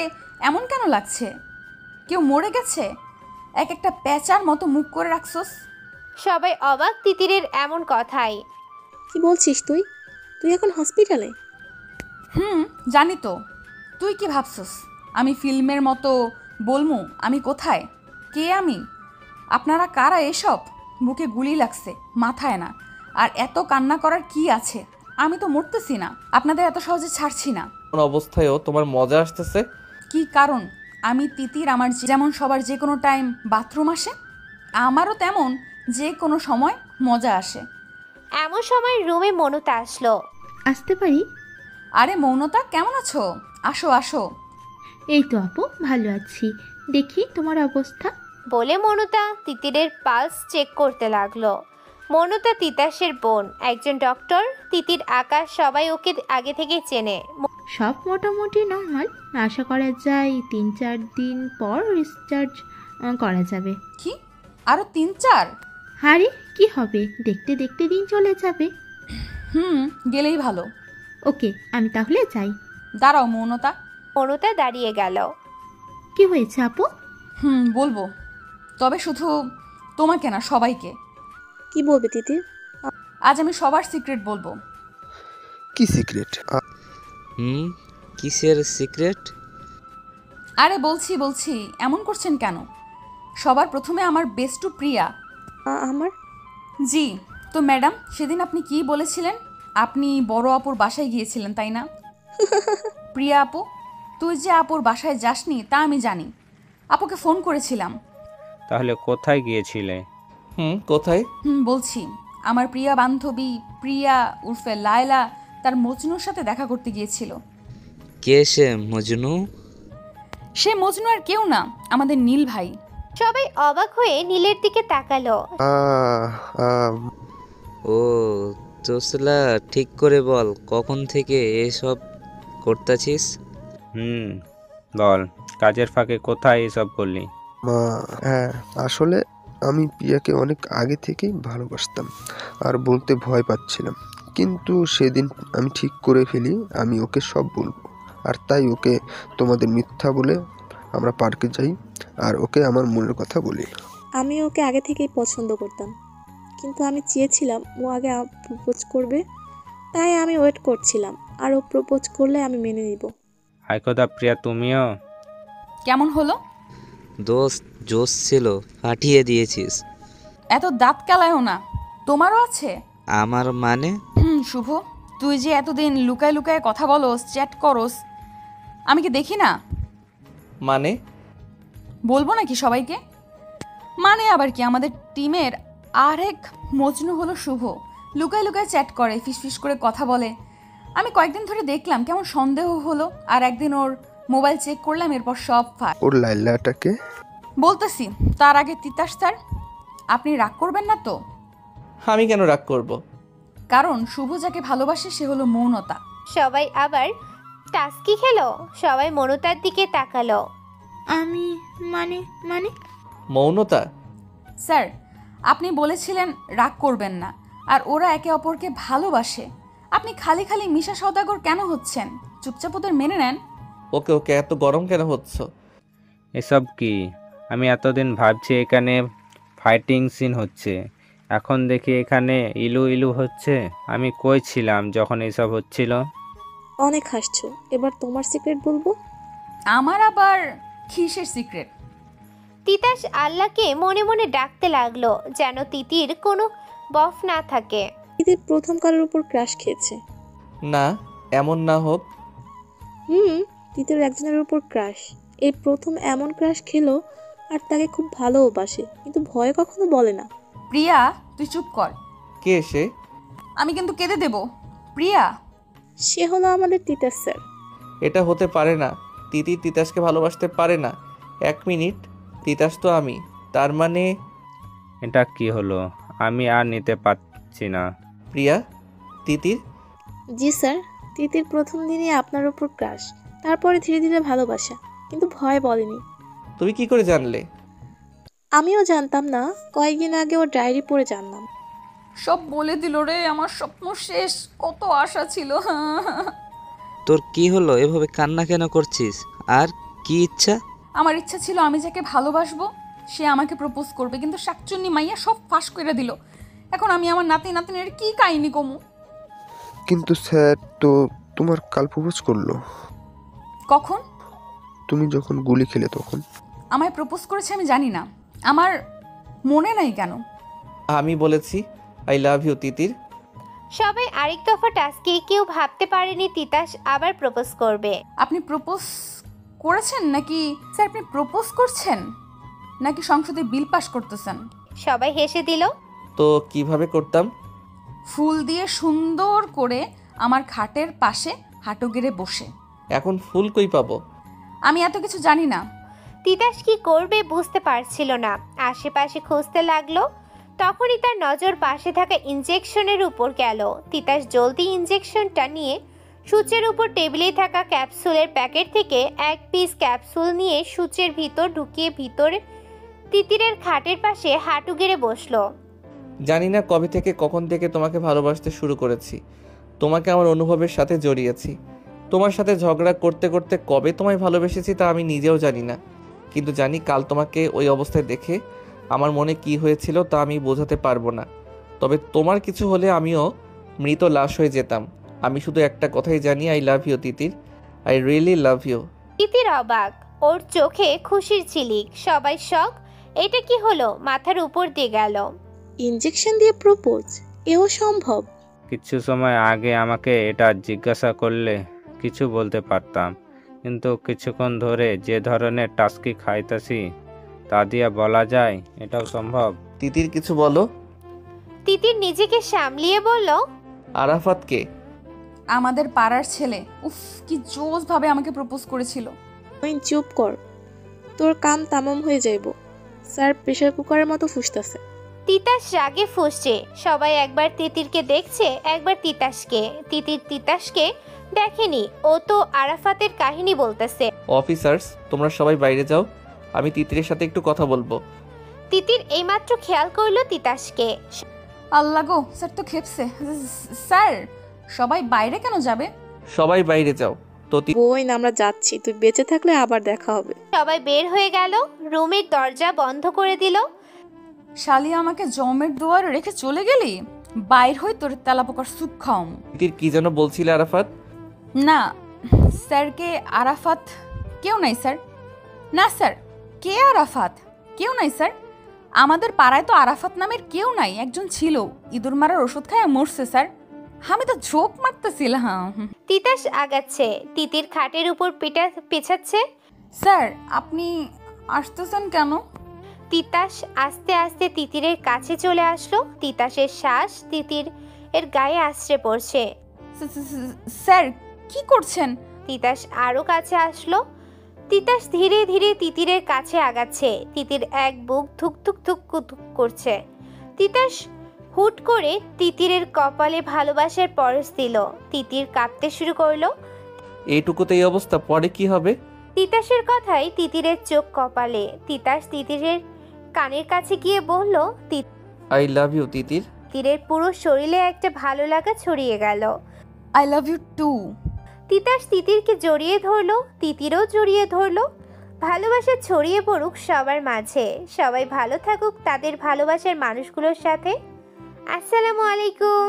এমন কেন লাগছে? কেউ মরে গেছে? এক একটা প্যাঁচার মতো মুখ করে রাখছস। সবাই অবাক তিতিরের এমন কথাই। কি বলছিস তুই? তুই এখন হসপিটালে? জানি তো। তুই কি ভাবছস আমি ফিল্মের মতো বলমু আমি কোথায়? কে আমি? আপনারা কারা এসব? বুকে গুলি লাগছে, মাথায় না। আর এত কান্না করার কি আছে? আমি তো মরতেছি না, আপনাদের এত সহজে ছাড়ছি না। অবস্থায়ও তোমার মজা আসতেছে? কি কারণ? আমি তিতির, আমার যেমন সবার যে কোনো টাইম বাথরুম আসে, আমারও তেমন যে কোনো সময় মজা আসে। এমন সময় রুমে মনুতা আসলো। আসতে পারি? আরে মৌনতা, কেমন আছো? আসো আসো। এই তো আপু, ভালো আছি। দেখি তোমার অবস্থা। বলে মনুতা তিতিরের পালস চেক করতে লাগলো। মনুতা তিতাসের বোন, একজন ডক্টর। তিতির, আকাশ সবাই ওকে আগে থেকে চেনে। সব মোটামুটি নর্মাল। আশা করা যায় 3-4 দিন পর ডিসচার্জ করা যাবে। কি আরো 3-4? আরে কি হবে, দেখতে দেখতে দিন চলে যাবে। গেলেই ভালো। ওকে, আমি তাহলে যাই। দাঁড়াও মৌনতা। মৌনতা দাঁড়িয়ে গেল। কি হয়েছে আপু? বলবো, তবে শুধু তোমাকে না, সবাইকে। কি বলবে তিতির? আজ আমি সবার সিক্রেট বলবো। কি সিক্রেট? কিসের সিক্রেট? আরে বলছি, এমন করছেন কেন? সবার প্রথমে আমার বেস্টু প্রিয়া। আমার? জি। তো ম্যাডাম, সেদিন আপনি কি বলেছিলেন? আপনি বড় আপুর বাসায় গিয়েছিলেন, তাই না? প্রিয়া আপু, তুই যে আপুর বাসায় যাসনি তা আমি জানি। আপুকে ফোন করেছিলাম। তাহলে কোথায় গিয়েছিলে? কোথায়? বলছি, আমার প্রিয়া বান্ধবী প্রিয়া উর্ফে লায়লা তার মজনুর সাথে দেখা করতে গিয়েছিল। কে সে মজনু? সে মজনু আর কেউ না, আমাদের নীল ভাই। সবাই অবাক হয়ে নীলের দিকে তাকালো। ও জোসলা, ঠিক করে বল, কখন থেকে এসব করতেছিস? বল, কাজের ফাঁকে কোথায় এসব করলি? হ্যাঁ, আসলে আমি প্রিয়াকে অনেক আগে থেকেই ভালোবাসতাম আর বলতে ভয় পাচ্ছিলাম, কিন্তু সেদিন আমি ঠিক করে ফেলি আমি ওকে সব বলবো। আর তাই ওকে তোমাদের মিথ্যা বলে আমরা পার্কে যাই আর ওকে আমার মনের কথা বলি। আমি ওকে আগে থেকেই পছন্দ করতাম, কিন্তু আমি চেয়েছিলাম ও আগে প্রপোজ করবে, তাই আমি ওয়েট করছিলাম। আর ও প্রপোজ করলে আমি মেনে নিব। হাইকোদা প্রিয়া, তুমিও? কেমন হলো? দোস্ত জোস ছিল, পাঠিয়ে দিয়েছিস। এত দাঁত কালায়ও না, তোমারও আছে। আমার মানে? শুভ, তুই যে এতদিন লুকায় লুকায় কথা বলোস, চ্যাট করস, আমি কি দেখি না? মানে? বলবো নাকি সবাইকে? মানে আবার কি, আমাদের টিমের আরেক মজনু হলো শুভ। লুকায় লুকায় চ্যাট করে, ফিসফিস করে কথা বলে। আমি কয়েকদিন ধরে দেখলাম, কেমন সন্দেহ হলো। আর একদিন ওর মোবাইল চেক করলাম, এরপর সব ফাঁক। ওর লাইলাটাকে বলতেছি, তার আগে তিতাস স্যার, আপনি রাগ করবেন না তো? আমি কেন রাগ করব? কারণ শুভ যাকে ভালোবাসে সে হলো মৌনতা। সবাই আবার টাস্কি খেলো। সবাই মৌনতার দিকে তাকালো। আমি মানে? মৌনতা? স্যার, আপনি বলেছিলেন রাগ করবেন না, আর ওরা একে অপরকে ভালোবাসে। আপনি খালি খালি মিশা সওদাগর কেন হচ্ছেন? চুপচাপ ওদের মেনে নেন। ওকে ওকে, এত গরম কেন হচ্ছ? এসব কি? আমি এতদিন ভাবছি এখানে ফাইটিং সিন হচ্ছে, এখন দেখি এখানে ইলু ইলু হচ্ছে। আমি কই ছিলাম যখন এসব হচ্ছিল? অনেক হাসছো, এবার তোমার সিক্রেট বলবো। আমার আবার কিসের সিক্রেট? তিতাস আল্লাহকে মনে মনে ডাকতে লাগলো, যেন তিতির কোনো বফ না থাকে। তিতির প্রথম কারোর উপর ক্রাশ খেয়েছে। না, এমন না হোক। তিতির একজনের উপর ক্রাশ, এই প্রথম এমন ক্রাশ খেলো, আর তাকে খুব ভালোবাসে, কিন্তু ভয়ে কখনো বলে না। প্রিয়া, তুই চুপ কর। কে সে? আমি কিন্তু কেঁদে দেব। প্রিয়া? সে হলো আমাদের তিতাস স্যার। এটা হতে পারে না। তিতির তিতাসকে ভালোবাসতে পারে না। 1 মিনিট, তিতাস তো আমি, তার মানে? এটা কি হলো? আমি আর নিতে পারছি না। প্রিয়া, তিতির? জি স্যার, তিতির প্রথম দিনই আপনার উপর ক্রাশ, তারপরে ধীরে ধীরে ভালোবাসা, কিন্তু ভয় বলেনি। তুমি কি করে জানলে? আমিও জানতাম না, কয়েকদিন আগে ওর ডায়েরি পড়ে জানলাম। সব বলে দিল রে, আমার স্বপ্ন শেষ, কত আশা ছিল। তোর কি হলো, এভাবে কান্না কেন করছিস? আর কি ইচ্ছা? আমার ইচ্ছা ছিল আমি যাকে ভালোবাসবো সে আমাকে প্রপোজ করবে, কিন্তু শাকচুন্নি মাইয়া সব ফাঁস করে দিল। এখন আমি আমার নাতি নাতনির কি কাহিনী কমু? কিন্তু স্যার তো তোমার কাল প্রপোজ করলো। কখন? তুমি যখন গুলি খেলে তখন। আমায় প্রপোজ করেছে আমি জানি না, আমার মনে নাই কেন। আমি বলেছি আই লাভ ইউ তিতির। সবাই আরেক দফা টাস্কি, কেউ ভাবতে পারেনি তিতাস আবার প্রপোজ করবে। আপনি প্রপোজ করেছেন নাকি স্যার? আপনি প্রপোজ করছেন নাকি সংসদে বিল পাস করতেছেন? সবাই হেসে দিল। তো কিভাবে করতাম? ফুল দিয়ে সুন্দর করে আমার খাটের পাশে হাঁটু গেড়ে বসে। এখন ফুল কই পাবো? আমি এত কিছু জানি না। তিতাস কি করবে বুঝতে পারছিল না, আশেপাশে খুঁজতে লাগলো। তখনই তার নজর পাশে থাকা ইনজেকশনের উপর গেল। তিতাস জলদি ইনজেকশনটা নিয়ে সূচের উপর টেবিলে থাকা ক্যাপসুলের প্যাকেট থেকে এক পিস ক্যাপসুল নিয়ে সূচের ভিতর ঢুকিয়ে ভিতরে তিতিরের খাটের পাশে হাঁটু গেড়ে বসলো। জানি না কবে থেকে কখন থেকে তোমাকে ভালোবাসতে শুরু করেছি, তোমাকে আমার অনুভবের সাথে জড়িয়েছি। তোমার সাথে ঝগড়া করতে করতে কবে তোমায় ভালোবেসেছি তা আমি নিজেও জানি না, কিন্তু জানি কাল তোমাকে ওই অবস্থায় দেখে আমার মনে কি হয়েছিল তা আমি বোঝাতে পারবো না। তবে তোমার কিছু হলে আমিও মৃত লাশ হয়ে যেতাম। আমি শুধু একটা কথাই জানি, I love you Titir, I really love you. Titir অবাক, ওর চোখে খুশির ঝিলিক। সবাই শক, এটা কি হলো? মাথার উপর দিয়ে গেল। ইনজেকশন দিয়ে প্রপোজ, এও সম্ভব? কিছু সময় আগে আমাকে এটা জিজ্ঞাসা করলে কিছু বলতে পারতাম, কিন্তু কিছুক্ষণ ধরে যে ধরনের টাস্কি খাইতেছি তা দিয়ে বলা যায় এটাও সম্ভব। তিতির কিছু বলো। তিতির নিজেকে সামলিয়ে বলল, আরাফাত কে? আমাদের পাড়ার ছেলে। উফ, কি জোস ভাবে আমাকে প্রপোজ করেছিল। তুই চুপ কর, তোর কাম তামাম হয়ে যাইব। স্যার প্রেসার কুকারের মতো ফুসতাছে। তিতাস রাগে ফুঁসছে। সবাই একবার তিতিরকে দেখছে, একবার তিতাসকে। তিতির তিতাসকে দেখেনি, ও তো আরাফাতের কাহিনী বলতেছে। অফিসার্স, তোমরা সবাই বাইরে যাও, আমি তিতিরের সাথে একটু কথা বলবো। তিতির এইমাত্র খেয়াল করলো তিতাসকে। আল্লাহ গো, স্যার তো খেপছে। স্যার, সবাই বাইরে কেন যাবে? সবাই বাইরে যাও তো। বই না, আমরা যাচ্ছি, তুই বেঁচে থাকলে আবার দেখা হবে। সবাই বের হয়ে গেল, রুমের দরজা বন্ধ করে দিল। শালি আমাকে জমের দুয়ারে রেখে চলে গেলি? বাইর হই, তোর তেলাপোকার স্যুপ খাওয়াম। তিতির কি যেন বলছিলে আরাফাত? না স্যারকে আরাফাত কেউ নাই স্যার। না স্যার, কে আরাফাত? কেউ নাই স্যার, আমাদের পাড়ায় তো আরাফাত নামের কেউ নাই। একজন ছিল, ইঁদুর মারার ওষুধ খায় মরছে স্যার। আমি তো ঝোপ মারতেছিলাম। তিতাস আগাচ্ছে, তিতির খাটের উপর পেছাচ্ছে। স্যার, আপনি আসতেছেন কেন? তিতাস আস্তে আস্তে তিতিরের কাছে চলে আসলো। তিতাসের শ্বাস তিতির এর গায়ে আশ্রে পড়ছে। স্যার, কি করছেন? তিতাস আরো কাছে আসলো। তিতাস ধীরে ধীরে তিতিরের কাছে আগাচ্ছে। তিতির এক বুক ধুক ধুক ধুক ধুক করছে। তিতাস হুট করে তিতিরের কপালে ভালোবাসার পরশ দিল। তিতির কাঁপতে শুরু করলো। এইটুকুতে এই অবস্থা, পরে কি হবে? তিতাসের কথাই তিতিরের চোখ কপালে। তিতাস তিতিরের কানের কাছে গিয়ে বলল, আই লাভ ইউ তিতির। তিতিরের পুরো শরীরে একটা ভালো লাগা ছড়িয়ে গেল। I love you too. Titas তিতিরকে জড়িয়ে ধরলো, তিতিরও জড়িয়ে ধরলো। ভালোবাসা ছড়িয়ে পড়ুক সবার মাঝে। সবাই ভালো থাকুক তাদের ভালোবাসার মানুষগুলোর সাথে। আসসালামু আলাইকুম।